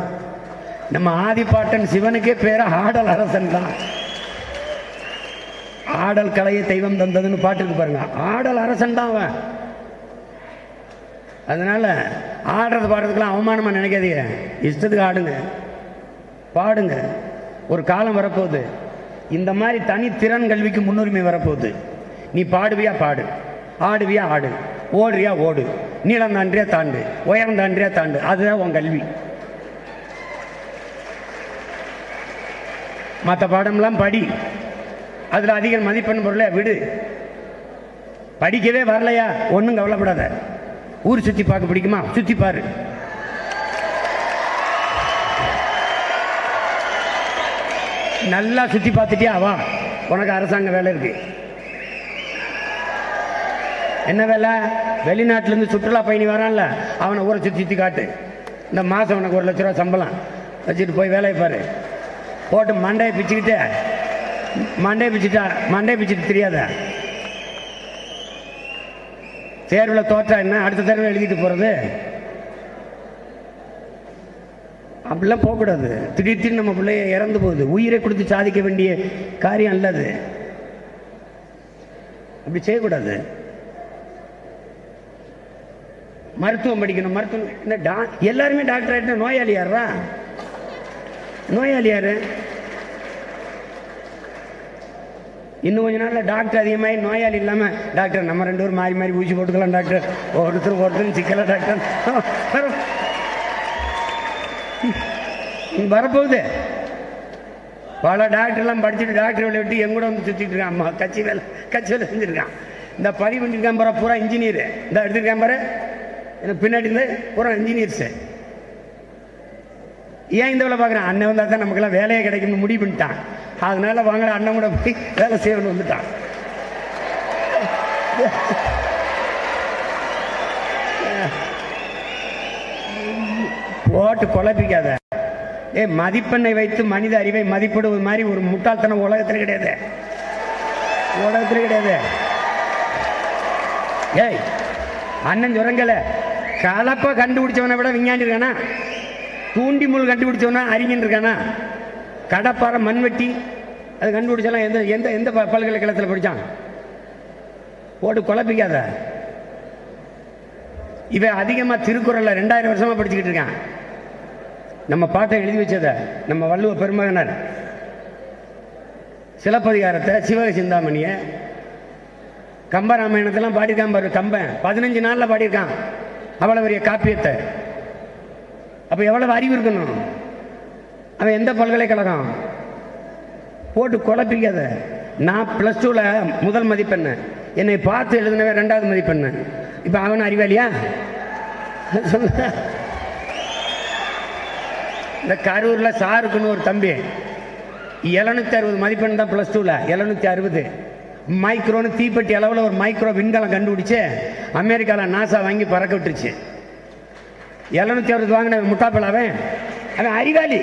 நம்ம ஆதிப்பாட்டன் சிவனுக்கே பேர ஆடல் அரசன் தான். ஆடல் கலையை தெய்வம் தந்ததுன்னு பாட்டுக்கு பாருங்க. ஆடல் அரசன் தான் அவன். அதனால ஆடுறது பாடுறதுக்கெல்லாம் அவமானமா நினைக்காதீங்க. இஷ்டத்துக்கு ஆடுங்க, பாடுங்க. ஒரு காலம் வரப்போகுது, இந்த மாதிரி தனித்திறன் கல்விக்கு முன்னுரிமை வரப்போகுது. நீ பாடுவியா பாடு, ஆடுவியா ஆடு, ஓடுறியா ஓடு, நீளம் தாண்டியா தாண்டு, உயரம் தாண்டியா தாண்டு. அதுதான் உன் கல்வி. மற்ற பாடம்லாம் படி, அதில் அதிக மதிப்பெண் பொருளை விடு. படிக்கவே வரலையா ஒன்றும் கவலைப்படாத. ஊர் சுற்றி பார்க்க பிடிக்குமா, சுற்றி பாரு. நல்லா சுற்றி பார்த்துட்டியா வா, உனக்கு அரசாங்க வேலை இருக்கு. என்ன வேலை? வெளிநாட்டிலேருந்து சுற்றுலா பயணி வரான்ல, அவனை ஊரை சுற்றி காட்டு. இந்த மாதம் உனக்கு 1 லட்ச ரூபா சம்பளம் வச்சுட்டு போய் வேலையை பாரு. போட்டு மண்டையை பிச்சுட்டு தெரியாத. தேர்வில் தோற்றா என்ன, அடுத்த தேர்வில் எழுதிட்டு போகிறது? அப்படிலாம் போகக்கூடாது. திடீர்னு நம்ம பிள்ளைய இறந்து போகுது. உயிரை கொடுத்து சாதிக்க வேண்டிய காரியம் அல்லது. அப்படி செய்யக்கூடாது. மருத்துவம் படிக்கணும். மருத்துவம் எல்லாருமே டாக்டர் ஆகிட்டா நோயாளி யாரா? நோயாளி யாரு? இன்னும் கொஞ்ச நாளில் டாக்டர் அதிகமாகி நோயாளி இல்லாமல் டாக்டர் நம்ம 2 பேரும் மாறி ஊசி போட்டுக்கலாம் டாக்டர், ஒருத்தரும் சிக்கல டாக்டர் வரப்போகுது. பல டாக்டர்லாம் படிச்சுட்டு டாக்டர் வேலை விட்டு எங்கூட வந்து சுற்றிட்டு இருக்கான். அம்மா கட்சி வேலை செஞ்சுருக்கான். இந்த பதிவு பண்ணியிருக்கான் பாரு, பூரா இன்ஜினியர். இந்த எடுத்துருக்கான் பாரு, எனக்கு பின்னாடி இருந்து பூரா இன்ஜினியர்ஸு. ஏன் இந்த வேலை பார்க்குறேன்? அண்ணன் வந்தால் தான் நமக்கெல்லாம் வேலையே கிடைக்கும்னு முடிவு பண்ணிட்டான். அதனால வாங்கல அண்ணன் கூட போய் வேலை செய்யணும்னு வந்துட்டான். போட்டு குழப்பிக்காத. மதிப்பெண்ணை வைத்து மனித அறிவை மதிப்பிடுவது மாதிரி ஒரு முட்டாள்தனம் உலகத்தில் கிடையாது. அண்ணன் சொல்றங்கல, கலப்பை கண்டுபிடிச்சவனை விட விஞ்ஞானி இருக்கானா? தூண்டி முள் கண்டுபிடிச்சவனா அறிஞன் இருக்கானா? கடப்பாறை, மண்வெட்டி அது கண்டுபிடிச்சாலாம் எந்த எந்த எந்த பல்கலைக்கழகத்தில் படித்தான்? போட்டு குழப்பிக்காத. இவன் அதிகமாக திருக்குறளை 2000 வருஷமாக படிச்சுக்கிட்டு இருக்கான். நம்ம பாட்டை எழுதி வச்சத நம்ம வள்ளுவ பெருமகனார் சிலப்பதிகாரத்தை, சிவக சிந்தாமணியை, கம்பராமாயணத்தெல்லாம் பாடியிருக்கான் பாரு. கம்பன் 15 நாளில் பாடியிருக்கான் அவ்வளோ பெரிய காப்பியத்தை. அப்போ எவ்வளவு அறிவு இருக்கணும்? அவன் எந்த பல்கலைக்கழகம்? போட்டு குழப்பிக்காத. நான் +2ல் முதல் மதிப்பெண்ணு, என்னை பார்த்து எழுதினவே 2வது மதிப்பெண்ணு. இப்போ அவன் அறிவாளியா? சொல்ல. இந்த கரூரில் சாருக்குன்னு ஒரு தம்பி 760 மதிப்பெண் தான் +2ல். 760 மைக்ரோன்னு தீப்பெட்டி அளவில் ஒரு மைக்ரோ விண்கலம் கண்டுபிடிச்சு அமெரிக்காவில் நாசா வாங்கி பறக்க விட்டுருச்சு. 760 வாங்கின முட்டாப்பலாவே அவன் அறிவாளி.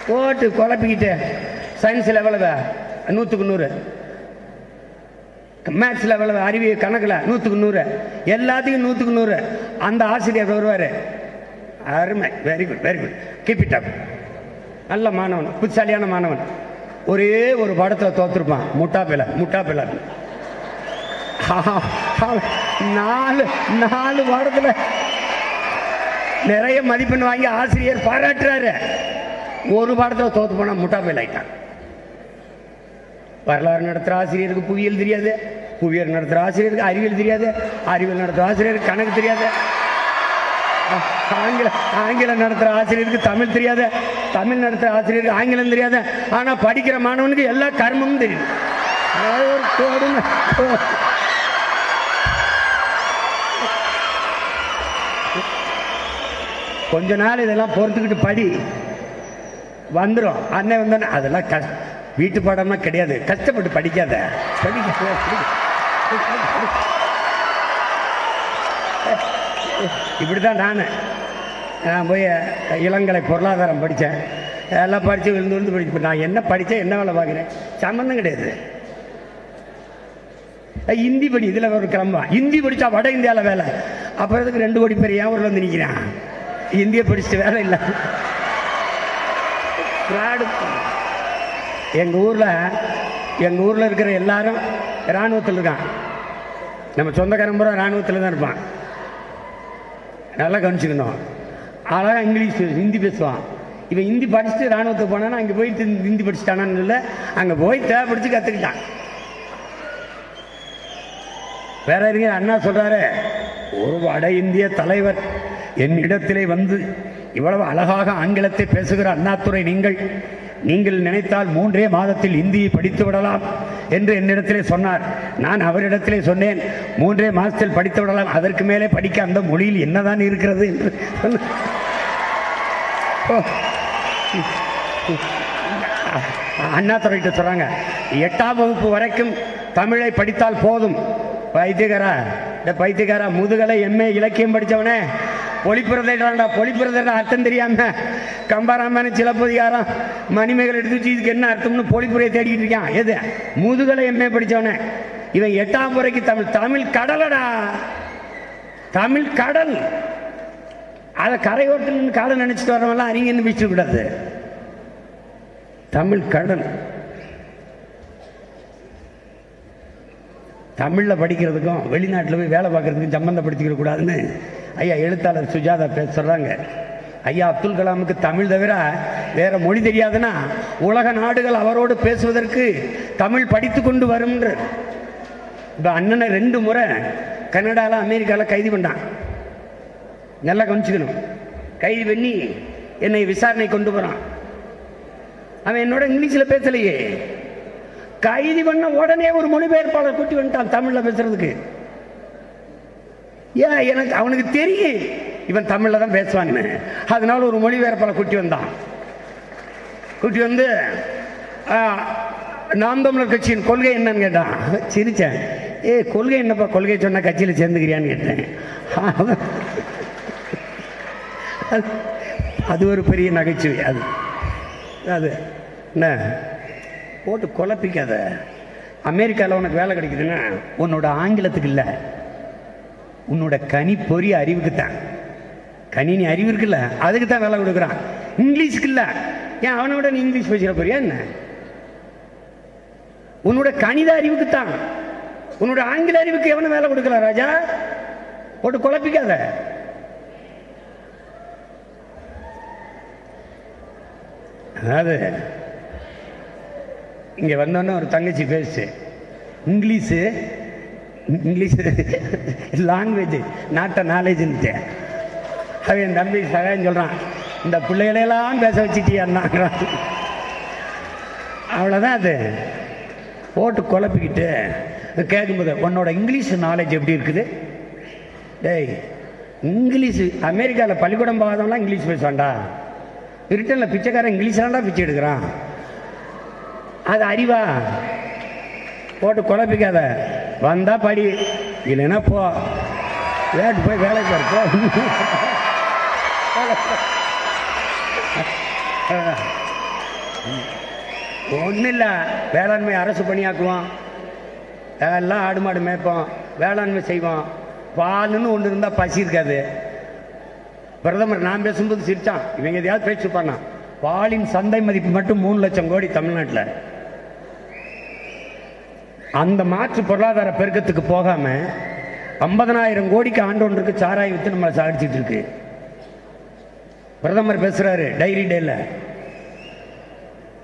போட்டு குழப்பிக்கிட்டு சயின்ஸில் எவ்வளவு? 100க்கு 100. மேத்ஸில் எவ்வளவு? அறிவியல் கணக்கில் 100க்கு 100. எல்லாத்தையும் 100க்கு 100. அந்த ஆசிரியர் வருவார். அருமை, very good, keep it up. நல்ல மாணவன், புத்திசாலியான மாணவன். ஒரே ஒரு படத்தில் தோற்றுருப்பான். முட்டாப்பில 4 பாடத்தில் நிறைய மதிப்பெண் வாங்கி ஆசிரியர் பாராட்டுறாரு. ஒரு பாடத்தில் தோத்து போனா முட்டாப்பில் ஆயிட்டான். வரலாறு நடத்துகிற ஆசிரியருக்கு புவியியல் தெரியாது, புவியியல் நடத்துகிற ஆசிரியருக்கு அறிவியல் தெரியாது, அறிவியல் நடத்துகிற ஆசிரியருக்கு கணக்கு தெரியாது, ஆங்கிலம் நடத்துகிற ஆசிரியருக்கு தமிழ் தெரியாது, தமிழ் நடத்துகிற ஆசிரியருக்கு ஆங்கிலம் தெரியாது. ஆனால் படிக்கிற மாணவனுக்கு எல்லா கர்மமும் தெரியும். ஒரு கொடுமை. கொஞ்ச நாள் இதெல்லாம் பொறுத்துக்கிட்டு படி வந்துடும். அண்ணன் வந்தோடனே அதெல்லாம் வீட்டு பாடம்னா கிடையாது, கஷ்டப்பட்டு படிக்காத. இப்படிதான் நான் போய் இளங்கலை பொருளாதாரம் படித்தேன். எல்லாம் படித்து விழுந்து படிச்சு நான் என்ன படித்தேன், என்ன வேலை பார்க்குறேன், சம்மந்தம் கிடையாது. ஹிந்தி படி, இதில் ஒரு கிளம்பா ஹிந்தி படித்தா வட இந்தியாவில் வேலை. அப்புறம் இதுக்கு 2 கோடி பேர் ஏன் ஊரில் வந்து நிற்கிறான், இந்தியை படிச்சுட்டு வேலை இல்லை. எங்கள் ஊரில் இருக்கிற எல்லாரும் இராணுவத்தில் இருக்கான். நம்ம சொந்தக்காரன் பூரா இராணுவத்தில் தான் இருப்பான். நல்லா கவனிச்சுக்கணும். அழகாக இங்கிலீஷ் ஹிந்தி பேசுவான். இவன் ஹிந்தி படிச்சுட்டு இராணுவத்துக்கு போனான்னா அங்கே போயிட்டு ஹிந்தி படிச்சுட்டானான்னு இல்லை, அங்கே போய் தேவைப்படுத்தி கற்றுக்கிட்டான். வேற இருங்க. அண்ணா சொல்றாரு, ஒரு வட இந்திய தலைவர் என்னிடத்திலே வந்து இவ்வளவு அழகாக ஆங்கிலத்தை பேசுகிற அண்ணாதுரை, நீங்கள் நினைத்தால் 3 மாதத்தில் இந்தியை படித்து விடலாம் என்று என்னிடத்திலே சொன்னார். நான் அவரிடத்திலே சொன்னேன், 3 மாதத்தில் படித்து விடலாம், அதற்கு மேலே படிக்க அந்த மொழியில் என்னதான் இருக்கிறது என்று அண்ணாதுரைகிட்ட சொல்றாங்க. 8ஆம் வகுப்பு வரைக்கும் தமிழை படித்தால் போதும். பைத்தியக்காரா முதுகலை MA இலக்கியம் படித்தவனே பொழிப்புறதை அர்த்தம் தெரியாம கம்பராமாயணம், சிலப்பதிகாரம், மணிமேகலை எடுத்து வச்சு இதுக்கு என்ன அர்த்தம்னு பொழிப்புரையை தேடிக்கிட்டு இருக்கான். எது முதுகலை MA படித்தவனே. இவன் 8ஆம் முறைக்கு தமிழ் கடலடா, தமிழ் கடல். அதை கரையோரத்தில் காலை நினைச்சிட்டு வரவெல்லாம் அறிஞன்னு பிடிச்சிட கூடாது. தமிழ் கடல். தமிழில் படிக்கிறதுக்கும் வெளிநாட்டில் போய் வேலை பார்க்கறதுக்கும் சம்பந்தப்படுத்திக்கிற கூடாதுன்னு ஐயா எழுத்தாளர் சுஜாதா சொல்கிறாங்க. ஐயா அப்துல் கலாமுக்கு தமிழ் தவிர வேற மொழி தெரியாதுன்னா உலக நாடுகள் அவரோடு பேசுவதற்கு தமிழ் படித்து கொண்டு வரும்ன்ற. இப்போ அண்ணனை 2 முறை கனடாவில் அமெரிக்காவில் கைது பண்ணான். நல்லா கவனிச்சுக்கணும். கைது பண்ணி என்னை விசாரணை கொண்டு போகிறான். அவன் என்னோட இங்கிலீஷில் பேசலையே. கைது பண்ண உடனே ஒரு மொழிபெயர்ப்பாளர் கூட்டி வந்துட்டான் தமிழில் பேசுறதுக்கு. ஏன், எனக்கு அவனுக்கு தெரியும் இவன் தமிழில் தான் பேசுவான்னு. அதனால ஒரு மொழிபெயர்ப்பாளர் கூட்டி வந்தான். கூட்டி வந்து நாம் தமிழர் கட்சியின் கொள்கை என்னன்னு கேட்டான். சிரிச்சேன். கொள்கை என்னப்பா, கொள்கை சொன்ன கட்சியில் சேர்ந்துக்கிறியான்னு கேட்டேன். அது ஒரு பெரிய நகைச்சுவை. அது என்ன போட்டு குழப்பிக்காத. அமெரிக்காவில் உனக்கு வேலை கிடைக்குதுன்னா உன்னோட ஆங்கிலத்துக்கு இல்லை, உன்னோட கணிப்பொறி அறிவுக்குத்தான். கணினி அறிவு இருக்குல்ல, அதுக்கு தான் வேலை கொடுக்குறான், இங்கிலீஷுக்கு இல்லை. ஏன் அவனோட நீ இங்கிலீஷ் பேசுகிற போறியா என்ன? உன்னோட கணித அறிவுக்குத்தான். உன்னோட ஆங்கில அறிவுக்கு எவனும் வேலை கொடுக்கல ராஜா. போட்டு குழப்பிக்காத. அதாவது இங்கே வந்தோன்னே ஒரு தங்கச்சி பேசு, இங்கிலீஷு லாங்குவேஜ் நாட்ட நாலேஜ்ன்ட்டு. அவன் என் தம்பி சகாயம் சொல்கிறான், இந்த பிள்ளைகளெல்லாம் பேச வச்சுட்டியான்னாங்கிறான். அவ்வளோதான். அது போட்டு குழப்பிக்கிட்டு கேட்கும்போது உன்னோட இங்கிலீஷ் நாலேஜ் எப்படி இருக்குது? டேய், இங்கிலீஷு அமெரிக்காவில் பள்ளிக்கூடம் போகாதவங்களாம் இங்கிலீஷ் பேசுவான்டா. பிரிட்டனில் பிச்சைக்காரன் இங்கிலீஷ்லாம்டா பிச்சை எடுக்கிறான். அது அறிவா? போட்டு குழப்பிக்காத. வந்தா படி, இல்லைன்னா போ, வேட்டு போய் வேலைக்கு போ. ஒன்றும் இல்லை, வேளாண்மை அரசு பணியாக்குவோம், எல்லாம் ஆடு மாடு மேய்ப்போம், வேளாண்மை செய்வோம். பாலுன்னு ஒன்று இருந்தால் பசி இருக்காது. பிரதமர் நான் பேசும்போது சிரிச்சான். இவங்க எதையாவது பேசிப்பானா? பாலின் சந்தை மதிப்பு மட்டும் 3 லட்சம் கோடி தமிழ்நாட்டில். அந்த மாற்று பொருளாதார பெருக்கத்துக்கு போகாம 50,000 கோடிக்கு ஆண்டொன்றுக்கு சாராய் வித்து நம்மளை சாடிச்சிட்டு இருக்கு. பிரதமர் பேசுறாரு டைரி டேல,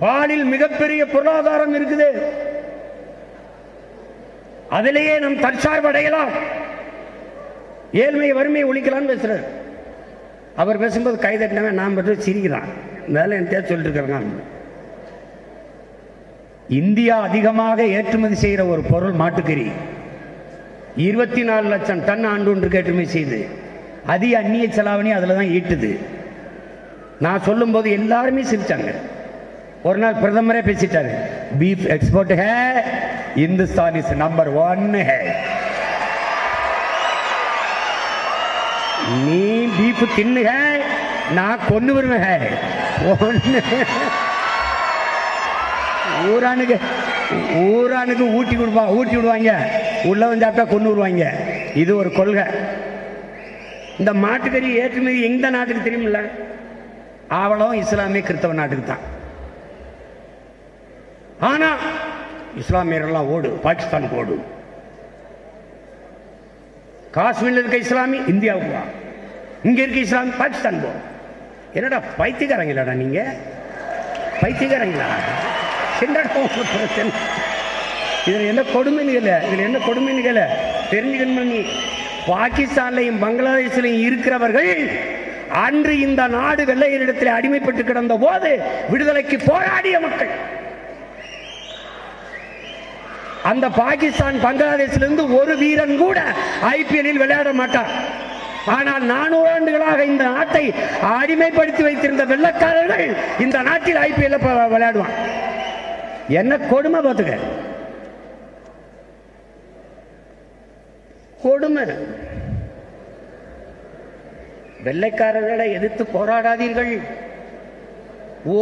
பாலில் மிகப்பெரிய பொருளாதாரம் இருக்குது, அதிலேயே நம் தற்சார்பு அடையலாம், ஏழ்மை வறுமையை ஒழிக்கலாம்னு பேசுறாரு. அவர் பேசும்போது கைதட்டினவன் நான் பற்றி சிரிக்கிறான். வேலை என்கிட்ட சொல்லிட்டு இருக்கிறாங்க. இந்தியா அதிகமாக ஏற்றுமதி செய்கிற ஒரு பொருள் மாட்டுக்கறி. 24 லட்சம் டன் ஆண்டு ஒன்றுக்கு ஏற்றுமதி செய்யுது. அதிக அந்நிய செலாவணி அதில் தான் ஈட்டுது. நான் சொல்லும்போது எல்லாருமே சிரிச்சாங்க. ஒரு நாள் பிரதமரே பேசிட்டாரு, பீஃப் எக்ஸ்போர்ட் ஹே, இந்துஸ்தான் இஸ் நம்பர் 1 ஹே. நீ பீஃப் தின்னுக, நான் கொண்டு வருவேன். ஊரானுக்கு ஊட்டி விடுவாங்க, உள்ள வந்து சாப்பிட்டா கொண்டு வருவாங்க. இது ஒரு கொள்கை. இந்த மாட்டுக்கறி ஏற்றுமதி எந்த நாட்டுக்கு தெரியுமில்ல? அவளும் இஸ்லாமிய கிறிஸ்தவ நாட்டுக்கு தான். ஆனா இஸ்லாமியர்கள்லாம் ஓடு, பாகிஸ்தானுக்கு ஓடு. காஷ்மீர்ல இருக்க இஸ்லாமி இந்தியாவுக்கு வா, இங்க இருக்க இஸ்லாமி பாகிஸ்தான் போ. என்னடா பைத்தியக்காரங்களா நீங்க? பைத்தியக்காரங்களா? இதுல என்ன கொடுமைன்னு தெரிஞ்சுக்கணும். நீ பாகிஸ்தான்லையும் பங்களாதேஷிலையும் இருக்கிறவர்கள் அன்று இந்த நாடு வெள்ளையரிடத்தில் அடிமைப்பட்டு கிடந்த போது விடுதலைக்கு போராடிய மக்கள். அந்த பாகிஸ்தான் பங்களாதேஷிலிருந்து ஒரு வீரன் கூட ஐபிஎல்லில் விளையாட மாட்டார். ஆனால் 400 ஆண்டுகளாக இந்த நாட்டை அடிமைப்படுத்தி வைத்திருந்த வெள்ளக்காரர்கள் இந்த நாட்டில் ஐபிஎல் விளையாடுவான். என்ன கொடுமை பார்த்துக்க, கொடுமை. வெள்ளைக்காரர்களை எதிர்த்து போராடாதீர்கள்.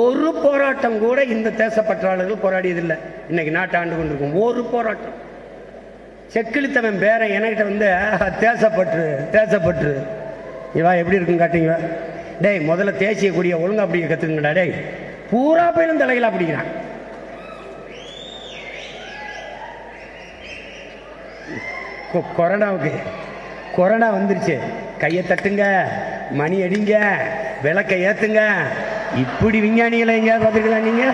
ஒரு போராட்டம் கூட இந்த தேசப்பற்றாளர்கள் போராடியதில்லை. இன்னைக்கு நாட்டை ஆண்டு கொண்டிருக்கும் ஒரு போராட்டம். செக்கிழித்தவன் பேர என்கிட்ட வந்து தேசப்பற்று இவா எப்படி இருக்குன்னு காட்டிங்க. டேய், முதல்ல தேசிய கொடியை ஒழுங்கா அப்படி கத்துக்குங்கடா. டேய், பூரா போயிலும் தலைகளா பிடிக்கிறான். கொரோனா வந்துருச்சு, கையை தட்டுங்க, மணி அடிங்க, விளக்கை ஏத்துங்க. இப்படி விஞ்ஞானிகளை எங்கேயாவது பார்த்துக்கலாம் நீங்க?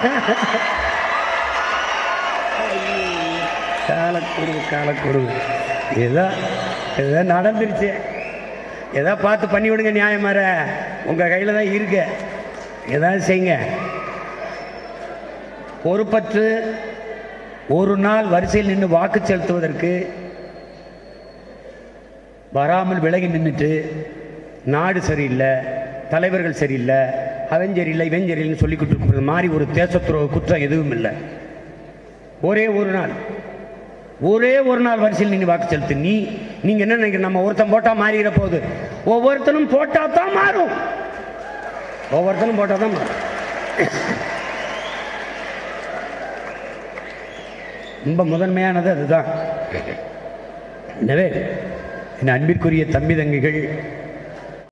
காலக்கொடுங்க ஏதோ நடந்துருச்சு. ஏதோ பார்த்து பண்ணி விடுங்க. நியாயமாற உங்க கையில தான் இருக்கு. ஏதாவது செய்யுங்க. பொறுப்பற்று ஒரு நாள் வரிசையில் நின்று வாக்கு செலுத்துவதற்கு வராமல் விலகி நின்றுட்டு நாடு சரியில்லை, தலைவர்கள் சரியில்லை, அவன் சரியில்லை, இவன் சரியில்லைன்னு சொல்லிக்கிட்டு இருக்கிறது மாதிரி ஒரு தேசத்துறவு குற்றம் எதுவும் இல்லை. ஒரே ஒரு நாள் வரிசையில் நின்று வாக்கு செலுத்து. நீங்க என்ன நினைக்கிற? நம்ம ஒருத்தன் போட்டா மாறிட போகுது. ஒவ்வொருத்தனும் போட்டா தான் மாறும். ரொம்ப முதன்மையானது அதுதான். எனவே என் அன்பிற்குரிய தம்பி தங்கைகள்,